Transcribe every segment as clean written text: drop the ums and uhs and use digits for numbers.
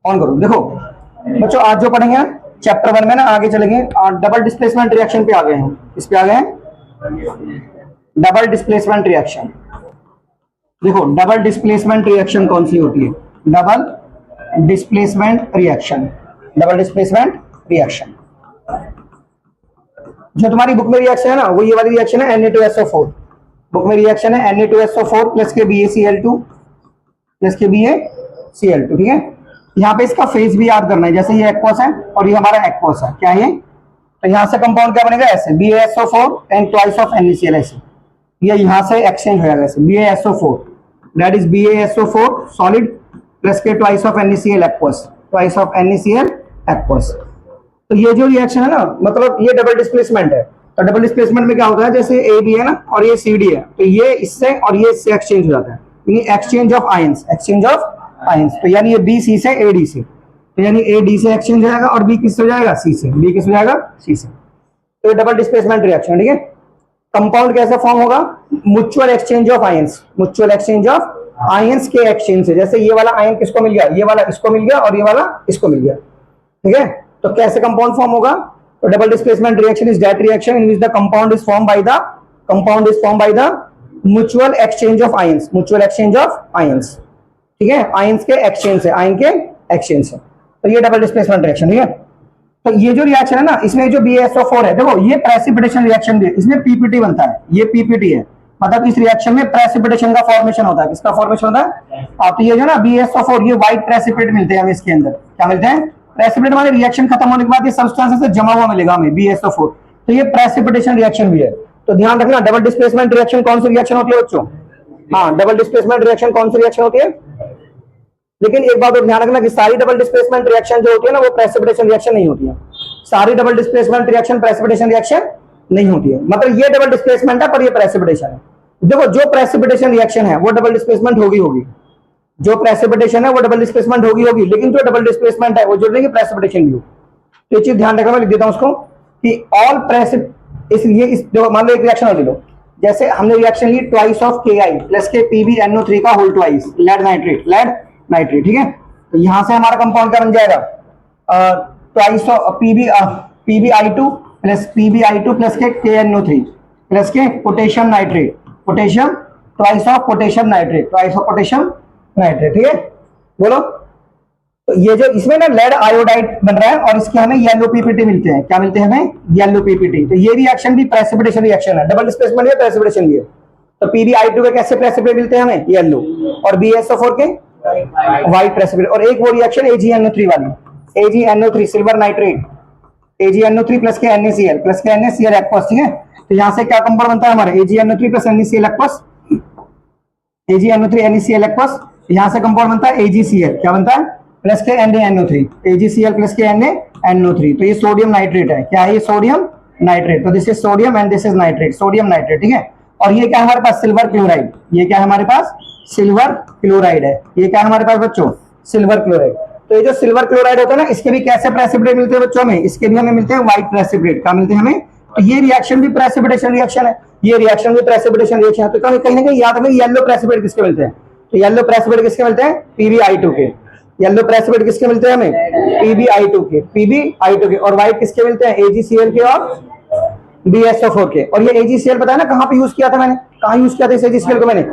On करो। देखो बच्चों आज जो पढ़ेंगे चैप्टर 1 में ना, आगे चलेंगे डबल डिस्प्लेसमेंट रिएक्शन पे आ गए हैं। इस पे आ गए हैं डबल डिस्प्लेसमेंट रिएक्शन। देखो डबल डिस्प्लेसमेंट रिएक्शन कौन सी होती है? Double displacement reaction. Double displacement reaction जो तुम्हारी बुक में रिएक्शन है ना, वो ये वाली रिएक्शन है Na2SO4। बुक में रिएक्शन है Na2SO4 प्लस के BaCl2 प्लस के BaCl2। ठीक है, यहाँ पे इसका फेज भी याद करना है। जैसे ये एक्वस है और ये हमारा एक्वस है, क्या है? तो यहाँ से कंपाउंड क्या बनेगा? ऐसे BaSO4 and twice of NaCl। ऐसे ये यहाँ से एक्सचेंज हो जाएगा ऐसे BaSO4 that is BaSO4 solid plus के twice of NaCl aqueous, twice of NaCl aqueous. तो ये जो रिएक्शन है ना, मतलब ये डबल डिस्प्लेसमेंट है। तो डबल डिस्प्लेसमेंट में क्या होता है, जैसे AB है ना और ये CD है, तो ये इससे और ये इससे एक्सचेंज हो जाता है, यानी exchange of ions. Exchange of ions, तो यानी ये BC से AD से, तो यानी AD से एक्सचेंज हो जाएगा और B किससे हो जाएगा? C से। B किससे हो जाएगा? C से। तो ये डबल डिस्प्लेसमेंट रिएक्शन। ठीक है, कंपाउंड कैसे फॉर्म होगा? Mutual exchange of ions. Mutual exchange of ions के एक्सचेंज से। जैसे ये वाला आयन किसको मिल गया? ये वाला इसको मिल गया और ये वाला इसको मिल गया। ठीक है, तो कैसे कंपाउंड फॉर्म होगा? तो double displacement reaction is that reaction in which the compound is form by the mutual exchange of ions. Mutual exchange of ions. ठीक है, आयंस के एक्सचेंज से, आयन के एक्सचेंज से। तो ये डबल डिस्प्लेसमेंट रिएक्शन। ठीक है, तो ये जो रिएक्शन है ना, इसमें जो BaSO4 है, देखो ये प्रेसिपिटेशन रिएक्शन भी है, इसमें PPT बनता है। ये PPT है, मतलब इस रिएक्शन में प्रेसिपिटेशन का फॉर्मेशन होता है। किसका फॉर्मेशन होता है? आप ये जो ना BaSO4, ये व्हाइट प्रेसिपिटेट मिलते हैं हमें इसके अंदर। क्या मिलते हैं? प्रेसिपिटेट। वाले रिएक्शन खत्म होने के बाद ये सब्सटेंस से जमा हुआ मिलेगा हमें BaSO4, तो ये प्रेसिपिटेशन रिएक्शन भी है। तो ध्यान रखना, डबल डिस्प्लेसमेंट रिएक्शन कौन सी रिएक्शन होती है बच्चों? हाँ, डबल डिस्प्लेसमेंट रिएक्शन कौन सी रिएक्शन होती है? लेकिन एक बात और ध्यान रखना कि सारी डबल डिस्प्लेसमेंट रिएक्शन जो होती है ना, वो प्रेसिपिटेशन रिएक्शन नहीं होती है। सारी double displacement reaction precipitation reaction नहीं होती है। मतलब ये डबल डिस्प्लेसमेंट है पर ये प्रेसिपिटेशन है। देखो जो प्रेसिपिटेशन रिएक्शन है वो डबल डिस्प्लेसमेंट होगी। जो प्रेसिपिटेशन है वो डबल डिस्प्लेसमेंट होगी, लेकिन जो डबल डिस्प्लेसमेंट है वो जरूरी है कि प्रेसिपिटेशन भी हो। तो ये चीज ध्यान रखना, मैं लिख देता हूं उसको कि ऑल प्रेसिप, इसलिए इस जो मान लो एक रिएक्शन ले लो, जैसे हमने रिएक्शन ली ट्वाइस ऑफ Ki प्लस के PbNO3 का होल ट्वाइस, लेड नाइट्रेट। ठीक है, तो यहां से हमारा कंपाउंड क्या बन जाएगा? ट्वाइस ऑफ PbI2 प्लस के KNO3 प्लस के potassium nitrate, potassium twice of potassium nitrate. ठीक है, बोलो। तो ये जो इसमें ना लेड आयोडाइड बन रहा है और इसके हमें येलो PPT मिलते हैं। क्या मिलते हैं हमें? Yellow PPT। तो ये रिएक्शन भी प्रेसिपिटेशन रिएक्शन है, डबल डिस्प्लेसमेंट है, प्रेसिपिटेशन भी है। तो PbI2 के कैसे प्रेसिपिटेट मिलते हैं हमें? येलो, और BaSO4 के व्हाइट प्रेसिपिटेट। और एक वो रिएक्शन AgNO3 वाली, AgNO3 silver nitrate, AgNO3 plus के NaCl एक्वस। ठीक है, तो यहां से क्या कंपाउंड बनता है हमारा? AgNO3 plus NaCl aqueous, AgNO3 NaCl aqueous. यहां से कंपाउंड बनता है AgCl, क्या बनता है? प्लस के NaNO3, AgCl प्लस के NaNO3। तो ये सोडियम नाइट्रेट है। क्या है ये? Sodium nitrate. तो this is sodium and this is nitrate, sodium nitrate. ठीक है, और ये क्या है हमारे पास? Silver chloride. ये क्या है हमारे पास? सिल्वर क्लोराइड है। ये क्या है हमारे पास बच्चों? Silver chloride. तो ये जो सिल्वर क्लोराइड होता है ना, इसके भी कैसे प्रेसिपिटेट मिलते हैं बच्चों हमें? इसके भी हमें मिलते हैं व्हाइट प्रेसिपिटेट। क्या मिलते हैं हमें? तो ये रिएक्शन भी प्रेसिपिटेशन रिएक्शन है, ये रिएक्शन भी प्रेसिपिटेशन रिएक्शन है। तो कहीं ना कहीं याद रखें येलो प्रेसिपिटेट किसके मिलते हैं? तो येलो प्रेसिपिटेट किसके मिलते हैं? PbI2 के। येलो प्रेसिपिटेट किसके मिलते हैं हमें? PbI2 के। और व्हाइट किसके मिलते हैं? AgCl के और BaSO4 के। और ये AgCl पता है ना कहां पे यूज किया था मैंने? कहां यूज किया था इस AgCl को मैंने?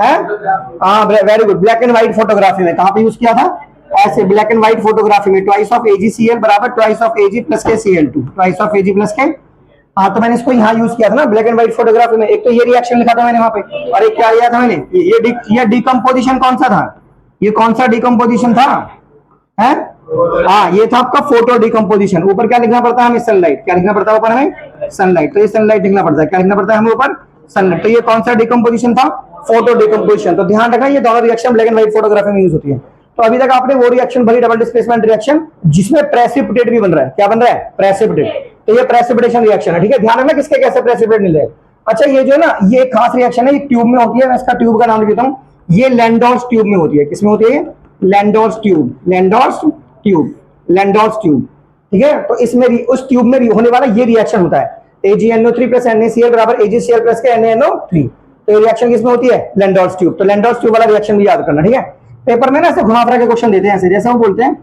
हाँ, very good, black and white photography में। कहां पे यूज किया था? ऐसे ब्लैक एंड व्हाइट फोटोग्राफी में। ट्वाइस ऑफ AgCl बराबर ट्वाइस ऑफ Ag प्लस के Cl2, twice of Ag plus के। हाँ, तो मैंने इसको यहाँ यूज किया था ना ब्लैक एंड व्हाइट फोटोग्राफी में। एक तो ये रिएक्शन लिखा था मैंने वहां पे, और एक क्या लिया था मैंने? ये डिकम्पोजिशन कौन सा था? ये कौन सा डिकम्पोजिशन था? है हाँ, ये था आपका फोटो डिकम्पोजिशन। ऊपर क्या लिखना पड़ता है हमें? सनलाइट। क्या लिखना पड़ता है ऊपर हमें? सनलाइट। तो ये सनलाइट लिखना पड़ता है। क्या लिखना पड़ता है हमें ऊपर? सनलाइट। तो ये कौन सा डिकम्पोजिशन था? Photo decomposition. तो ध्यान रखना, ये दोनों reaction black and white photography में यूज होती है। तो अभी तक आपने वो रिएक्शन भरी, डबल डिस्प्लेसमेंट रिएक्शन, जिसमें प्रेसिपिटेट भी बन रहा है। क्या बन रहा है? प्रेसिपिटेट। तो ये प्रेसिपिटेशन रिएक्शन है। ठीक है, ध्यान रखना किसके कैसे प्रेसिपिटेट मिल रहे हैं। अच्छा, ये जो है ना, ये खास रिएक्शन है, ये ट्यूब में होती है। मैं इसका ट्यूब का नाम लिख देता हूँ। ये लैंडोर्स ट्यूब में होती है। किसमें होती है? लैंडोर्स ट्यूब। ठीक है, तो इसमें उस ट्यूब में होने वाला ये रिएक्शन होता है। AgNO3 प्लस NaCl बराबर AgCl प्लस के NaNO3। तो ये रिएक्शन किसमें होती है? लैंडोर्स ट्यूब। तो लैंडोर्स ट्यूब वाला रिएक्शन भी याद करना। ठीक है, पेपर में ना ऐसे घुमा फिरा के क्वेश्चन देते हैं ऐसे, जैसे वो बोलते हैं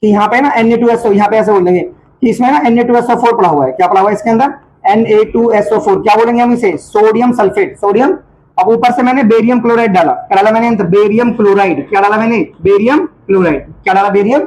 कि यहाँ पे ना Na2SO, यहाँ पे ऐसे बोल देंगे कि इसमें ना Na2SO4 पड़ा हुआ है। क्या पड़ा हुआ है इसके अंदर? Na2SO4। क्या बोलेंगे हम इसे? Sodium sulphate, sodium. अब ऊपर से मैंने बेरियम क्लोराइड डाला। क्या डाला मैंने? Barium chloride. क्या डाला मैंने? Barium chloride. क्या डाला? बेरियम।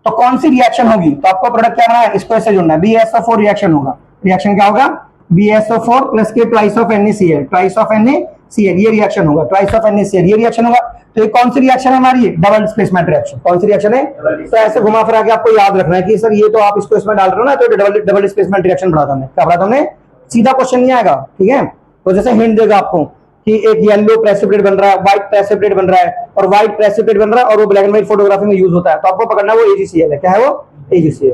तो कौन सी रिएक्शन होगी? तो आपको प्रोडक्ट क्या बनाना है, इसको ऐसे जोड़ना है, BSO4 रिएक्शन होगा। रिएक्शन क्या होगा? BSO4 प्लस के twice of NaCl, twice of NaCl, ये रिएक्शन होगा। ट्वाइस ऑफ NaCl ये रिएक्शन होगा। तो ये कौन सी रिएक्शन है हमारी? Double displacement reaction. कौन सी रिएक्शन है? तो ऐसे घुमा फिरा के आपको याद रखना है कि सर ये तो आप इसको इसमें डाल रहे हो ना, तो डबल डिस्प्लेसमेंट रिएक्शन पढ़ा था हमने। क्या पढ़ा था हमने? सीधा क्वेश्चन नहीं आएगा, ठीक है। तो जैसे हिंट देगा आपको कि एक येलो प्रेसिपिटेट बन रहा है, व्हाइट प्रेसिपिटेट बन रहा है, और व्हाइट प्रेसिपिटेट बन रहा है और वो ब्लैक एंड व्हाइट फोटोग्राफी में यूज होता है, तो आपको पकड़ना वो AgCl है। क्या है वो? AgCl।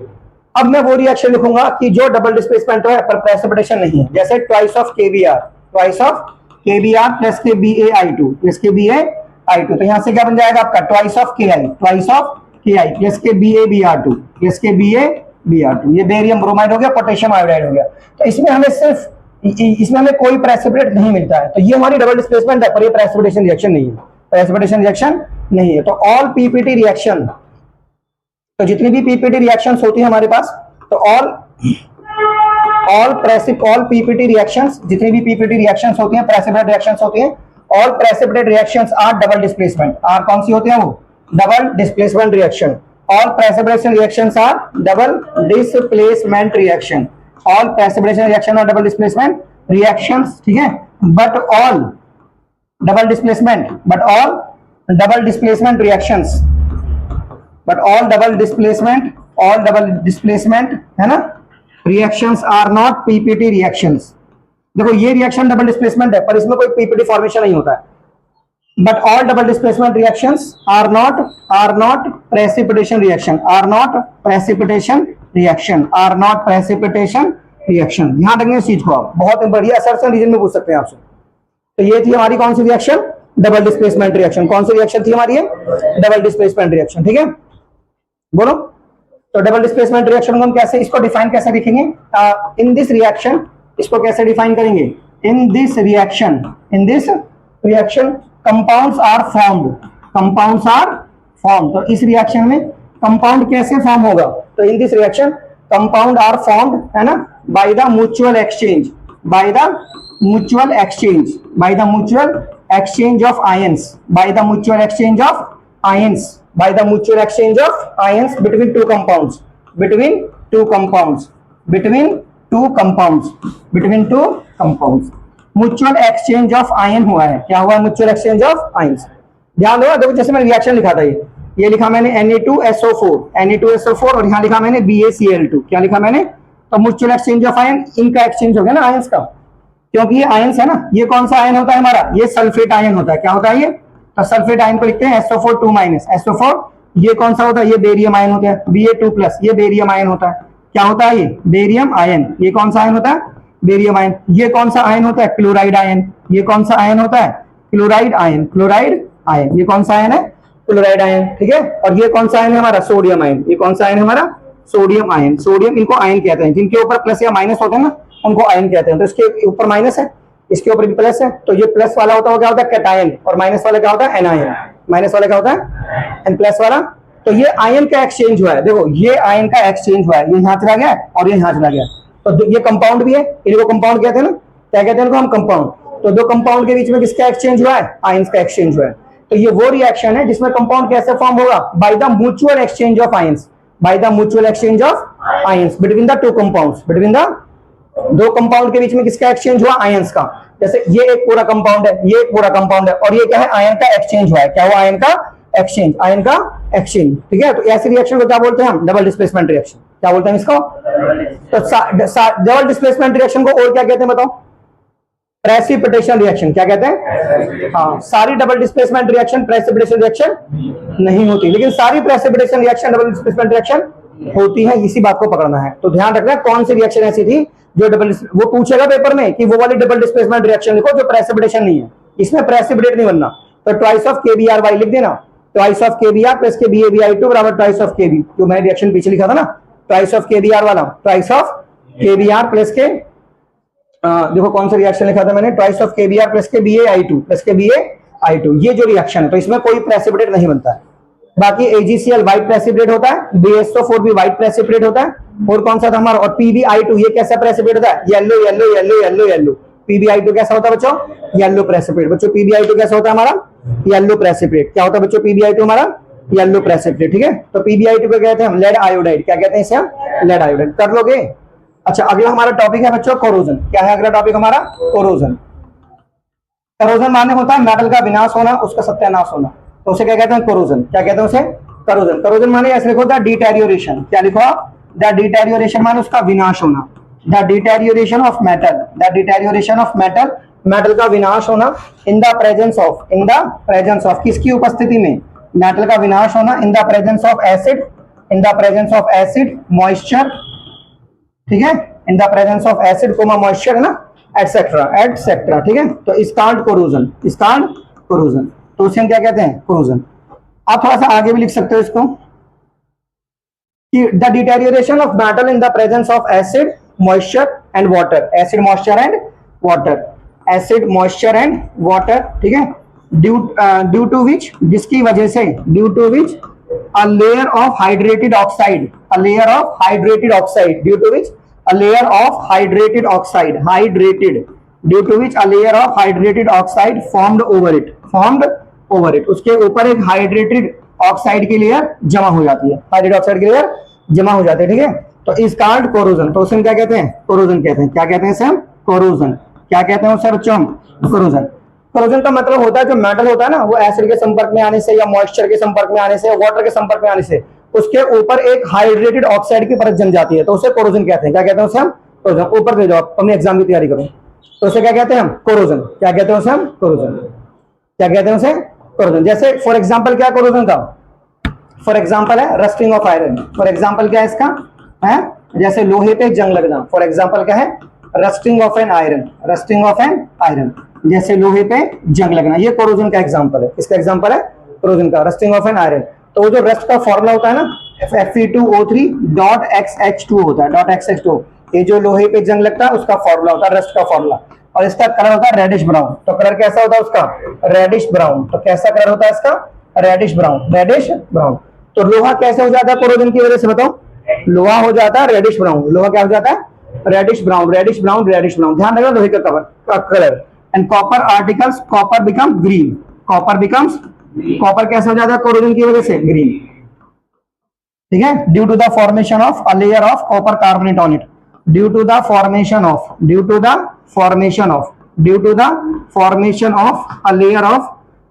अब मैं वो रिएक्शन लिखूंगा कि जो डबल डिस्प्लेसमेंट है पर प्रेसिपिटेशन नहीं है, जैसे twice of KBr, twice of KBr plus के BaI2 प्लस के BaI2। तो यहां से क्या बन जाएगा आपका? Twice of Ki, twice of Ki plus के BaBr2 प्लस के BaBr2। ये बेरियम ब्रोमाइड हो गया, पोटेशियम आयोडाइड हो गया। तो इसमें हमें सिर्फ इसमें हमें कोई प्रेसिपिटेट नहीं मिलता है, तो ये हमारी डबल डिस्प्लेसमेंट है, पर ये प्रेसिपिटेशन रिएक्शन नहीं है, प्रेसिपिटेशन रिएक्शन नहीं है। तो ऑल PPT रिएक्शन, तो जितनी भी PPT रिएक्शंस होती है हमारे पास, तो ऑल PPT रिएक्शंस, जितनी भी PPT रिएक्शंस होती हैं, प्रेसिपिटेट रिएक्शंस होती हैं, all precipitate reactions are double displacement. आर कौन सी होती है? वो double displacement reaction. All precipitation reactions are double displacement reaction. All precipitation reaction और डबल डिस्प्लेसमेंट रिएक्शंस, ठीक है। But all double displacement reactions, but all double displacement है ना, reactions are not PPT reactions. देखो ये रिएक्शन डबल डिस्प्लेसमेंट है, पर इसमें कोई PPT फॉर्मेशन नहीं होता है। But all double displacement reactions are not precipitation reaction, are not precipitation reaction. ध्यान रखना इस चीज को आप, बहुत बढ़िया असर्शन रीजन में पूछ सकते हैं आपसे। तो ये थी हमारी कौन सी रिएक्शन? Double displacement reaction. कौन सी रिएक्शन थी हमारी? डबल डिस्प्लेसमेंट रिएक्शन, ठीक है। बोलो। तो डबल डिस्प्लेसमेंट रिएक्शन को हम कैसे, इसको डिफाइन कैसे लिखेंगे? इन दिस रिएक्शन, इसको कैसे डिफाइन करेंगे? In this reaction compounds are formed. तो इस रिएक्शन में कंपाउंड कैसे फॉर्म होगा? तो in this reaction compound are formed, है ना, by the mutual exchange of ions, between two compounds। Mutual exchange of ion हुआ है। क्या हुआ? Mutual exchange of ions. ध्यान दो, देखो जैसे मैंने रिएक्शन लिखा था, ये लिखा मैंने Na2SO4 और यहाँ लिखा मैंने BaCl2। क्या लिखा मैंने? तो म्यूचुअल एक्सचेंज ऑफ आयन, इनका एक्सचेंज हो गया ना आयंस का, क्योंकि ये आयंस है ना। ये कौन सा आयन होता है हमारा? ये सल्फेट आयन होता है। क्या होता है ये? तो सल्फेट आयन को लिखते हैं SO4 SO4। ये कौन सा होता है? ये बेरियम आयन होता है। Ba2+, ये बेरियम आयन होता है। क्या होता है ये? Barium ion. ये कौन सा आयन होता है? Barium ion. ये कौन सा आयन होता है? Chloride ion. ये कौन सा आयन होता है? Chloride ion. ये कौन सा आयन है? क्लोराइड आयन, ठीक है। और ये कौन सा आयन है हमारा? Sodium ion. ये कौन सा आयन है हमारा? Sodium ion. सोडियम, इनको आयन कहते हैं, जिनके ऊपर प्लस या माइनस होते हैं ना, उनको आयन कहते हैं। तो इसके ऊपर माइनस है, इसके ऊपर भी प्लस है, तो ये प्लस वाला होता है, क्या होता है? कैटायन। और माइनस वाला क्या होता है? एनायन। माइनस वाला क्या होता है? एन प्लस वाला। तो ये आयन का एक्सचेंज हुआ है। देखो ये आयन का एक्सचेंज हुआ है, ये यहाँ चला गया और ये यहाँ चला गया। तो ये कंपाउंड भी है, इनको कंपाउंड कहते हैं ना। क्या कहते हैं इनको हम? कंपाउंड। तो दो कंपाउंड के बीच में किसका एक्सचेंज हुआ है? आयंस का एक्सचेंज हुआ है। तो ये वो रिएक्शन है जिसमें कंपाउंड कैसे फॉर्म होगा? Bye the mutual exchange of ions, between the two compounds. Between the दो कंपाउंड के बीच में किसका एक्सचेंज हुआ? आयंस का। जैसे ये एक पूरा कंपाउंड है, ये एक पूरा कंपाउंड है, और ये क्या है? आयन का एक्सचेंज हुआ है। क्या हुआ? आयन का एक्सचेंज, ठीक है। तो ऐसी रिएक्शन को क्या बोलते हैं हम? Double displacement reaction. क्या बोलते हैं इसको? तो डबल डिस्प्लेसमेंट रिएक्शन को और क्या कहते हैं बताओ? Precipitation reaction. क्या कहते हैं? हाँ, सारी double displacement reaction precipitation reaction नहीं होती, लेकिन सारी precipitation reaction double displacement reaction होती है। इसी बात को पकड़ना है। तो ध्यान रखना कौन सी रिएक्शन ऐसी थी जो डबल, वो पूछेगा पेपर में कि वो वाली डबल डिस्प्लेसमेंट रिएक्शन लिखो जो प्रेसिपिटेशन नहीं है, इसमें प्रेसिपिटेट नहीं बनना। तो ट्वाइस ऑफ KBr लिख देना, ट्वाइस ऑफ KBr प्लस के BaBi2 बराबर ट्वाइस ऑफ KB। जो मैंने रिएक्शन पीछे लिखा था ना, ट्वाइस ऑफ KBr वाला, ट्वाइस ऑफ KBr प्लस के, देखो कौन सा रिएक्शन लिखा था मैंने? ट्वाइस ऑफ KBr प्लस के BaI2 प्लस के BaI2। ये जो रिएक्शन है, तो इसमें कोई प्रेसिपिटेट नहीं बनता है। बाकी AgCl व्हाइट प्रेसिपिटेट होता है, BaSO4 भी व्हाइट प्रेसिपिटेट होता है, और कौन सा था हमारा, और PbI2 ये कैसा प्रेसिपिटेट होता है, yellow yellow yellow yellow yellow. PbI2 कैसा होता है बच्चों, येलो प्रेसिपिटेट। बच्चों PbI2 कैसा होता है हमारा, येलो प्रेसिपिटेट। क्या होता है बच्चों PbI2 हमारा, येलो प्रेसिपिटेट, ठीक है। तो PbI2 को कहते हैं हम लेड आयोडाइड, क्या कहते हैं इसे हम, लेड आयोडाइड। कर लोगे। अच्छा, अगला हमारा टॉपिक है बच्चों कोरोजन। क्या है अगला टॉपिक हमारा, कोरोजन। कोरोजन माने होता है मेटल का विनाश होना, उसका सत्यानाश होना, तो उसे क्या कहते हैं, कोरोजन। क्या कहते हैं उसे, कोरोजन। कोरोजन माने ऐसे लिखो, द डिटेरियोरेशन। क्या लिखो आप, द डिटेरियोरेशन माने उसका विनाश होना, the deterioration of metal, the deterioration of metal, metal का विनाश होना, in the presence of, in the presence of, किसकी उपस्थिति में, मेटल का विनाश होना, in the presence of acid, in the presence of acid, moisture, ठीक है, in the presence of acid comma moisture है ना, एटसेट्रा एटसेट्रा, ठीक है। तो is called corrosion, is called corrosion, तो उसे हम क्या कहते हैं, कोरोजन। आप थोड़ा सा आगे भी लिख सकते हो इसको, कि the deterioration of metal in the presence of acid, moisture and water, acid moisture and water, acid moisture and water, ठीक है। ड्यू टू विच, जिसकी वजह से, due to which a layer of hydrated oxide, a layer of hydrated oxide, due to which a layer of hydrated oxide, hydrated, due to which a layer of hydrated oxide formed over it, formed over it, उसके ऊपर एक hydrated oxide की layer जमा हो जाती है, hydrated oxide की layer जमा हो जाती है, ठीक है। तो इस कार्ड कोरोजन, तो उसे क्या कहते हैं, कोरोजन कहते हैं। क्या कहते हैं इसे हम, कोरोजन। क्या कहते हैं उसे बच्चों हम, कोरोजन। कोरोजन का मतलब होता है जो मेटल होता है ना, वो एसिड के संपर्क में आने से, या मॉइस्चर के संपर्क में आने से, या वाटर के संपर्क में आने से, उसके ऊपर एक हाइड्रेटेड ऑक्साइड की परत जम जाती है, तो उसे कोरोजन कहते हैं। क्या कहते हैं उसे हम, कोरोजन। ऊपर दे जाओ, अपने एग्जाम की तैयारी करो, तो उसे क्या कहते हैं हम, कोरोजन। क्या कहते हैं उसे हम, कोरोजन। क्या कहते हैं उसे, कोरोजन। जैसे फॉर एग्जाम्पल क्या कोरोजन का, फॉर एग्जाम्पल है rusting of iron. For example क्या है इसका, है जैसे लोहे पे जंग लगना, फॉर एग्जाम्पल क्या है, rusting of an iron, rusting of an iron, जैसे लोहे पे जंग लगना, ये कोरोजन का एग्जांपल है। इसका एग्जांपल है कोरोजन का, रस्टिंग ऑफ एन आयरन। तो वो जो रस्ट का फॉर्मूला होता है ना, Fe2O3.XH2 होता है, .XH2, ये जो लोहे पे जंग लगता है उसका फॉर्मूला होता है, रस्ट का फॉर्मूला। और इसका कलर होता है रेडिश ब्राउन। तो कलर कैसा होता है उसका, रेडिश ब्राउन। तो कैसा कलर होता है इसका, रेडिश ब्राउन, रेडिश ब्राउन। तो लोहा कैसे हो जाता है कोरोजन की वजह से, बताओ। लोहा हो जाता है रेडिश ब्राउन, लोहा क्या हो जाता है, reddish brown, reddish brown, reddish brown. ध्यान रखना लोहे का colour. And copper articles, copper become green, copper becomes, copper कैसे हो जाता है कोरोजन की वजह से, ग्रीन, ठीक है। Due to the formation of a layer of copper carbonate on it, due to the formation of, due to the formation of, due to the formation of a layer of,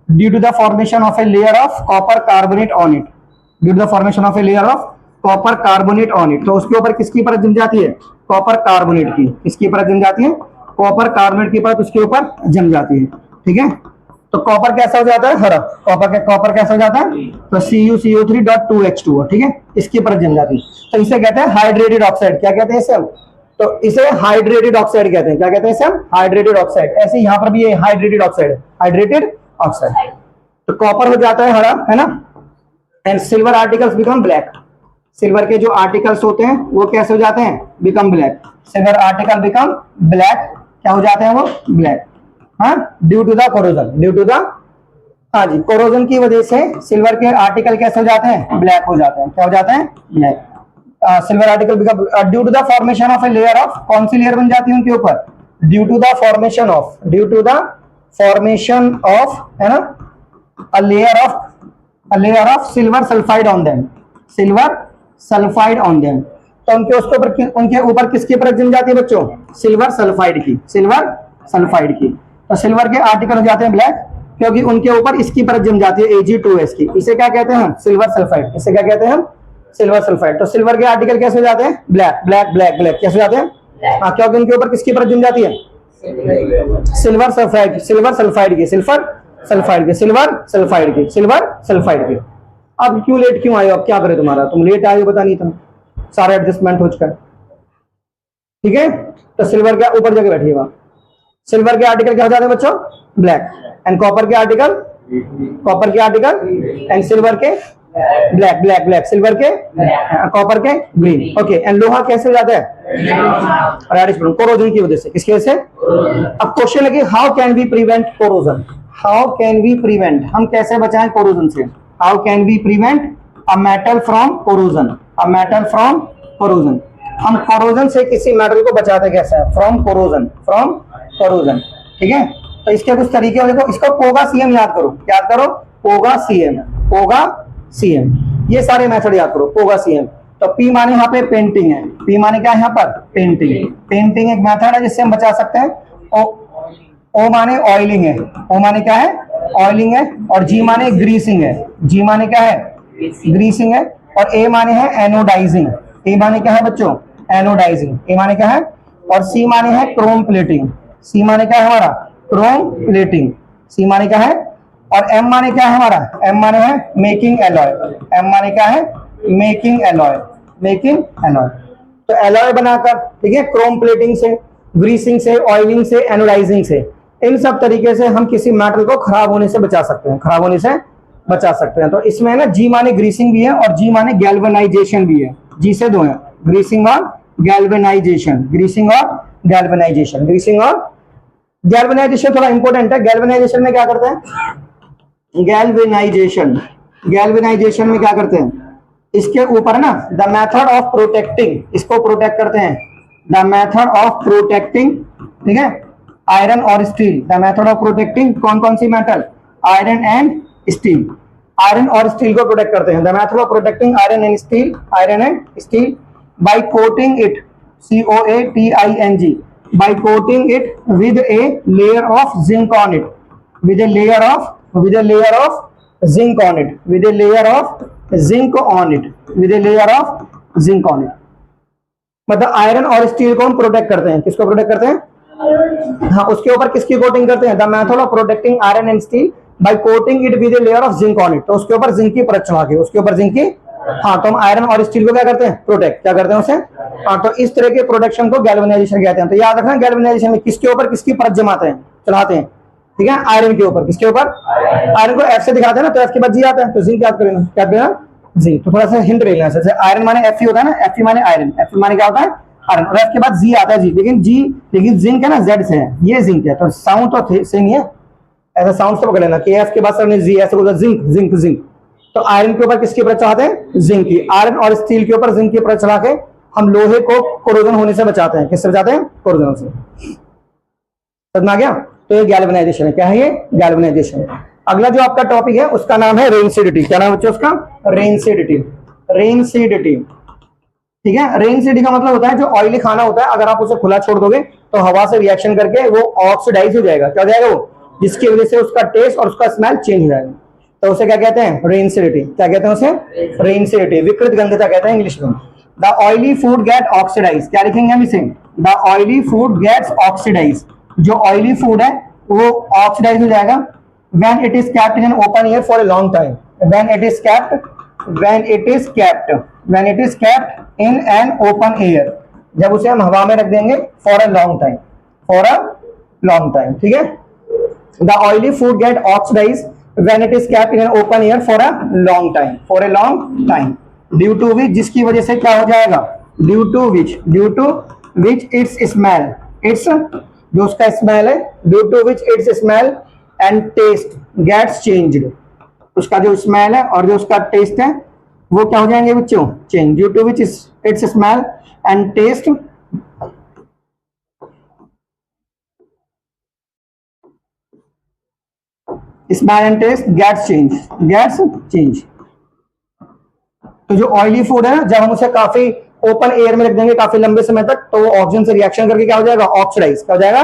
due to the formation of a layer of copper carbonate on it, due to the formation of a layer of copper carbonate on it. तो उसके ऊपर किसकी परत जम जाती है, copper carbonate की, किसकी परत जम जाती है, कॉपर कार्बोनेट की परत उसके ऊपर जम जाती है, ठीक है। तो कॉपर कैसा हो जाता है, हरा, कॉपर कैसा हो जाता है, तो CuCO3.2H2O, ठीक है, इसकी परत जम जाती है। तो इसे कहते हैं हाइड्रेटेड ऑक्साइड। क्या कहते हैं इसे हम, तो इसे हाइड्रेटेड ऑक्साइड कहते हैं। क्या कहते हैं इसे हम, हाइड्रेटेड ऑक्साइड। ऐसे यहाँ पर भी ये हाइड्रेटेड ऑक्साइड है, हाइड्रेटेड ऑक्साइड। तो कॉपर हो जाता है हरा, है ना। And silver articles become black, silver के जो आर्टिकल्स होते हैं वो कैसे हो जाते हैं, become black, silver article become black, क्या हो जाते हैं वो, ब्लैक, हाँ, due to the corrosion, due to the, हाँ जी, कोरोजन की वजह से सिल्वर के आर्टिकल कैसे हो जाते हैं, ब्लैक हो जाते हैं, क्या हो जाते हैं, black. Silver article become due to the formation of a layer of, कौन सी लेयर बन जाती है उनके ऊपर, due to the formation of, due to the formation of, है ना, a layer of silver sulfide on them, silver sulfide on them। तो उनके ऊपर किसकी परत जम जाती है बच्चों, सिल्वर सल्फाइड की, सिल्वर सल्फाइड की। तो सिल्वर के आर्टिकल हो जाते हैं ब्लैक, क्योंकि उनके ऊपर इसकी परत जम जाती है Ag2S की। इसे क्या कहते हैं, सिल्वर सल्फाइड। इसे क्या कहते हैं हम, सिल्वर सल्फाइड। तो सिल्वर के आर्टिकल कैसे हो जाते हैं, ब्लैक, ब्लैक, ब्लैक, ब्लैक, कैसे हो जाते हैं, हाँ, क्योंकि उनके ऊपर किसकी परत जम जाती है, सिल्वर सल्फाइड, सिल्वर सल्फाइड की, सिल्वर सल्फाइड की, सिल्वर सल्फाइड की, सिल्वर सल्फाइड की। अब क्यों लेट क्यों आए हो, अब क्या करे तुम्हारा, तुम लेट आए हो पता नहीं था, सारा एडजस्टमेंट हो चुका है, ठीक है। तो सिल्वर के ऊपर जगह बैठिएगा। सिल्वर के आर्टिकल क्या हो जाते हैं बच्चों, ब्लैक, एंड कॉपर के आर्टिकल, कॉपर के आर्टिकल, एंड सिल्वर के ब्लैक, ब्लैक, ब्लैक, सिल्वर के, कॉपर के ग्रीन, ओके। एंड लोहा कैसे हो जाता है, रेडिश ब्राउन, कोरोजन की वजह से, किसकी वजह से। अब क्वेश्चन है कि how can we prevent corrosion, how can we prevent, हम कैसे बचाएं कोरोजन से। How can we prevent a metal from corrosion, a metal from corrosion, हम कोरोजन से किसी मेटल को बचाते कैसे हैं, फ्रॉम कोरोजन, फ्रॉम कोरोजन, ठीक है। तो इसके कुछ तरीके हो, देखो इसको पोगा सीएम याद करो, याद करो पोगा सीएम, पोगा सीएम, ये सारे मेथड याद करो, पोगा सीएम। तो पी माने यहाँ पे पेंटिंग है, पी माने क्या है यहाँ पर, पेंटिंग, पेंटिंग एक मेथड है जिससे हम बचा सकते हैं। ओ माने ऑयलिंग है, ओ माने क्या है, ऑयलिंग है, और जी माने ग्रीसिंग है, जी माने क्या है, ग्रीसिंग है, और ए माने है एनोडाइजिंग, ए माने क्या है बच्चों, एनोडाइजिंग, ए माने क्या है, और सी माने है क्रोम प्लेटिंग, सी माने क्या है हमारा, क्रोम प्लेटिंग, सी माने क्या है, और एम माने क्या है हमारा, एम माने है मेकिंग एलॉय, एम माने क्या है, मेकिंग एलॉय, मेकिंग एलॉय। तो एलॉय बनाकर, ठीक है, क्रोम प्लेटिंग से, ग्रीसिंग से, ऑयलिंग से, एनोडाइजिंग से, इन सब तरीके से हम किसी मेटल को खराब होने से बचा सकते हैं, खराब होने से बचा सकते हैं। तो इसमें ना जी माने ग्रीसिंग भी है और जी माने गैल्वेनाइजेशन भी है, जी से दो है, ग्रीसिंग और गैल्वेनाइजेशन, ग्रीसिंग और गैल्वेनाइजेशन, ग्रीसिंग और गैल्वेनाइजेशन थोड़ा इंपॉर्टेंट है। गैल्वेनाइजेशन में क्या करते हैं, गैल्वेनाइजेशन, गैल्वेनाइजेशन में क्या करते हैं, इसके ऊपर ना द मेथड ऑफ प्रोटेक्टिंग, इसको प्रोटेक्ट करते हैं, द मेथड ऑफ प्रोटेक्टिंग, ठीक है, आयरन और steel, the method of protecting कौन कौन सी metal, iron and steel, iron और स्टील को प्रोटेक्ट करते हैं, the method of protecting iron and steel, iron and steel by coating it, COATING, by coating it with a layer of zinc on it, with a layer of zinc on it, with a layer of zinc on it, with a layer of zinc on it। मतलब iron और steel को हम protect करते हैं, किसको protect करते हैं, हाँ, उसके ऊपर किसकी कोटिंग करते हैं, the method of protecting iron and steel by coating it with a layer of zinc on it, तो उसके ऊपर जिंक की परत चढ़ा के, उसके ऊपर जिंक की, हाँ, तो हम आयरन और स्टील को क्या करते हैं, प्रोटेक्ट, क्या करते हैं उसे, हाँ, तो इस तरह के प्रोटेक्शन को गैल्वेनाइजेशन कहते हैं। तो याद रखना गैल्वेनाइजेशन में किसके ऊपर किसकी परत जमाते हैं, चढ़ाते हैं, ठीक है, आयरन के ऊपर, किसके ऊपर, आयरन को एफ से दिखाते हैं ना, तो एफ के बाद जी आता है, तो जिंक याद करेंगे, क्या देना, जिंक। तो थोड़ा सा हिंट लेना, जैसे आयरन माने एफ होता है ना, एफ माने आयरन, एफ माने क्या होता है, आयरन, और एफ के बाद जी आता है, जी, लेकिन जिंक है ना, जेड से है, ये जिंक है, तो साउंड तो सेम ही है, ऐसा साउंड से पकड़ लेना कि एफ के बाद सर ने जी ऐसे बोला, जिंक जिंक जिंक। तो आयरन के ऊपर किसकी परत चढ़ाते हैं, जिंक की, आयरन और स्टील के ऊपर जिंक की परत चढ़ा के हम लोहे को कोरोजन होने से बचाते हैं, किससे बचाते हैं, कोरोजन से, समझ में आ गया। तो ये गैल्वेनाइजेशन है, क्या है ये, गैल्वेनाइजेशन। अगला जो आपका टॉपिक है उसका नाम है रेनसिडिटी, क्या नाम है बच्चों उसका, रेनसिडिटी, रेनसिडिटी, ठीक है। रेनसिडिटी का मतलब होता है जो ऑयली खाना होता है, अगर आप उसे खुला छोड़ दोगे तो हवा से रिएक्शन करके वो ऑक्सीडाइज हो जाएगा, क्या हो जाएगा वो, जिसकी वजह से उसका टेस्ट और उसका स्मेल चेंज हो जाएगा, तो उसे क्या कहते हैं, रेनसिडिटी, क्या कहते हैं उसे, रेनसिडिटी, विकृत गंधता कहते हैं इंग्लिश में। The oily food get oxidize, क्या लिखेंगे हम इसे, the oily food gets oxidize, जो ऑयली फूड है वो ऑक्सीडाइज हो जाएगा when it is kept in an open air for a long time, when it is kept in an open air, जब उसे हम हवा में रख देंगे for a long time, for a long time, ठीक है। The oily food get oxidize when it is kept in an open air for a long time, due to which, जिसकी वजह से क्या हो जाएगा, due to which its smell, its जो उसका स्मेल है, due to which its smell and taste gets changed, उसका जो स्मेल है और जो उसका टेस्ट है वो क्या हो जाएंगे बच्चों, change, due to which its smell and taste smell and taste gets change. तो जो ऑयली फूड है जब हम उसे काफी ओपन एयर में रख देंगे काफी लंबे समय तक, तो वो ऑक्सीजन से रिएक्शन करके क्या हो जाएगा, ऑक्सीडाइज, क्या हो जाएगा,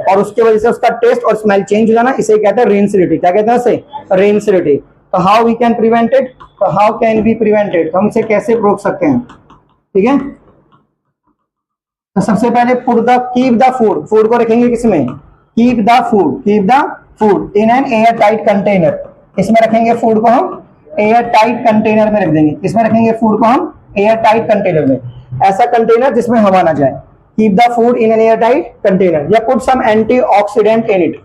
और उसके वजह से उसका टेस्ट और स्मेल चेंज हो जाना, इसे कहते हैं रेनसिडिटी, क्या कहते हैं उसे, रेनसिडिटी। तो how we can prevent it, तो हाउ कैन बी प्रिवेंटेड, तो हम इसे कैसे रोक सकते हैं, ठीक है। तो सबसे पहले कीप द फूड को रखेंगे किसमें, keep the food in an airtight container, इसमें रखेंगे फूड को हम एयर टाइट कंटेनर में रख देंगे, इसमें रखेंगे फूड को हम एयर टाइट कंटेनर में, ऐसा कंटेनर जिसमें हवा ना जाए, keep the food in an airtight container, या put some antioxidant in it,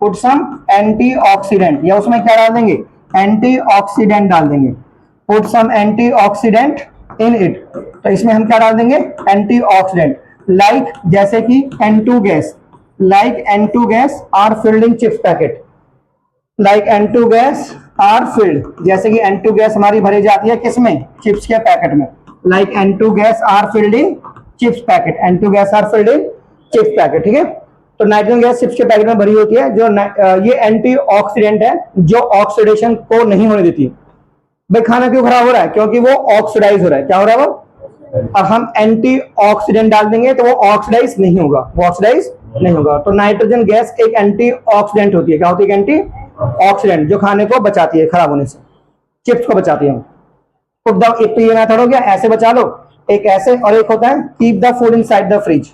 put some antioxidant, या उसमें क्या डाल देंगे, एंटीऑक्सीडेंट डाल देंगे, put some antioxidant in it, तो इसमें हम क्या डाल देंगे, एंटीऑक्सीडेंट, लाइक जैसे कि N2 gas, like N2 gas are filled in chips packet, like N2 gas are filled, जैसे कि N2 गैस हमारी भरी जाती है किसमें, चिप्स के पैकेट में, like N2 gas are filled in chips packet, N2 gas are filled in chips packet, ठीक है। तो नाइट्रोजन गैस चिप्स के पैकेट में भरी होती है, जो ये एंटी ऑक्सीडेंट है जो ऑक्सीडेशन को नहीं होने देती। भाई खाना क्यों खराब हो रहा है, क्योंकि वो ऑक्सीडाइज हो रहा है, क्या हो रहा है वो, अब हम एंटी ऑक्सीडेंट डाल देंगे तो वो ऑक्सीडाइज नहीं होगा, वो ऑक्सीडाइज नहीं होगा। तो नाइट्रोजन गैस एक एंटी ऑक्सीडेंट होती है, क्या होती है, एंटी ऑक्सीडेंट, जो खाने को बचाती है खराब होने से, चिप्स को बचाती है। एक तो ये मेथड हो गया, ऐसे बचा लो, एक ऐसे, और एक होता है keep the food inside the fridge.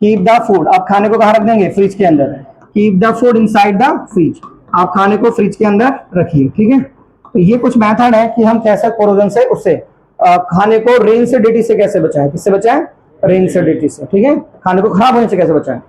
Keep the food, आप खाने को कहाँ रख देंगे, फ्रिज के अंदर। Keep the food inside the fridge, आप खाने को फ्रिज के अंदर रखिए, ठीक है। तो ये कुछ मेथड है कि हम कैसे कोरोजन से उससे खाने को रेनसिडिटी से कैसे बचाएं, किससे बचाएं, रेनसिडिटी से, ठीक है, खाने को खराब होने से कैसे बचाएं,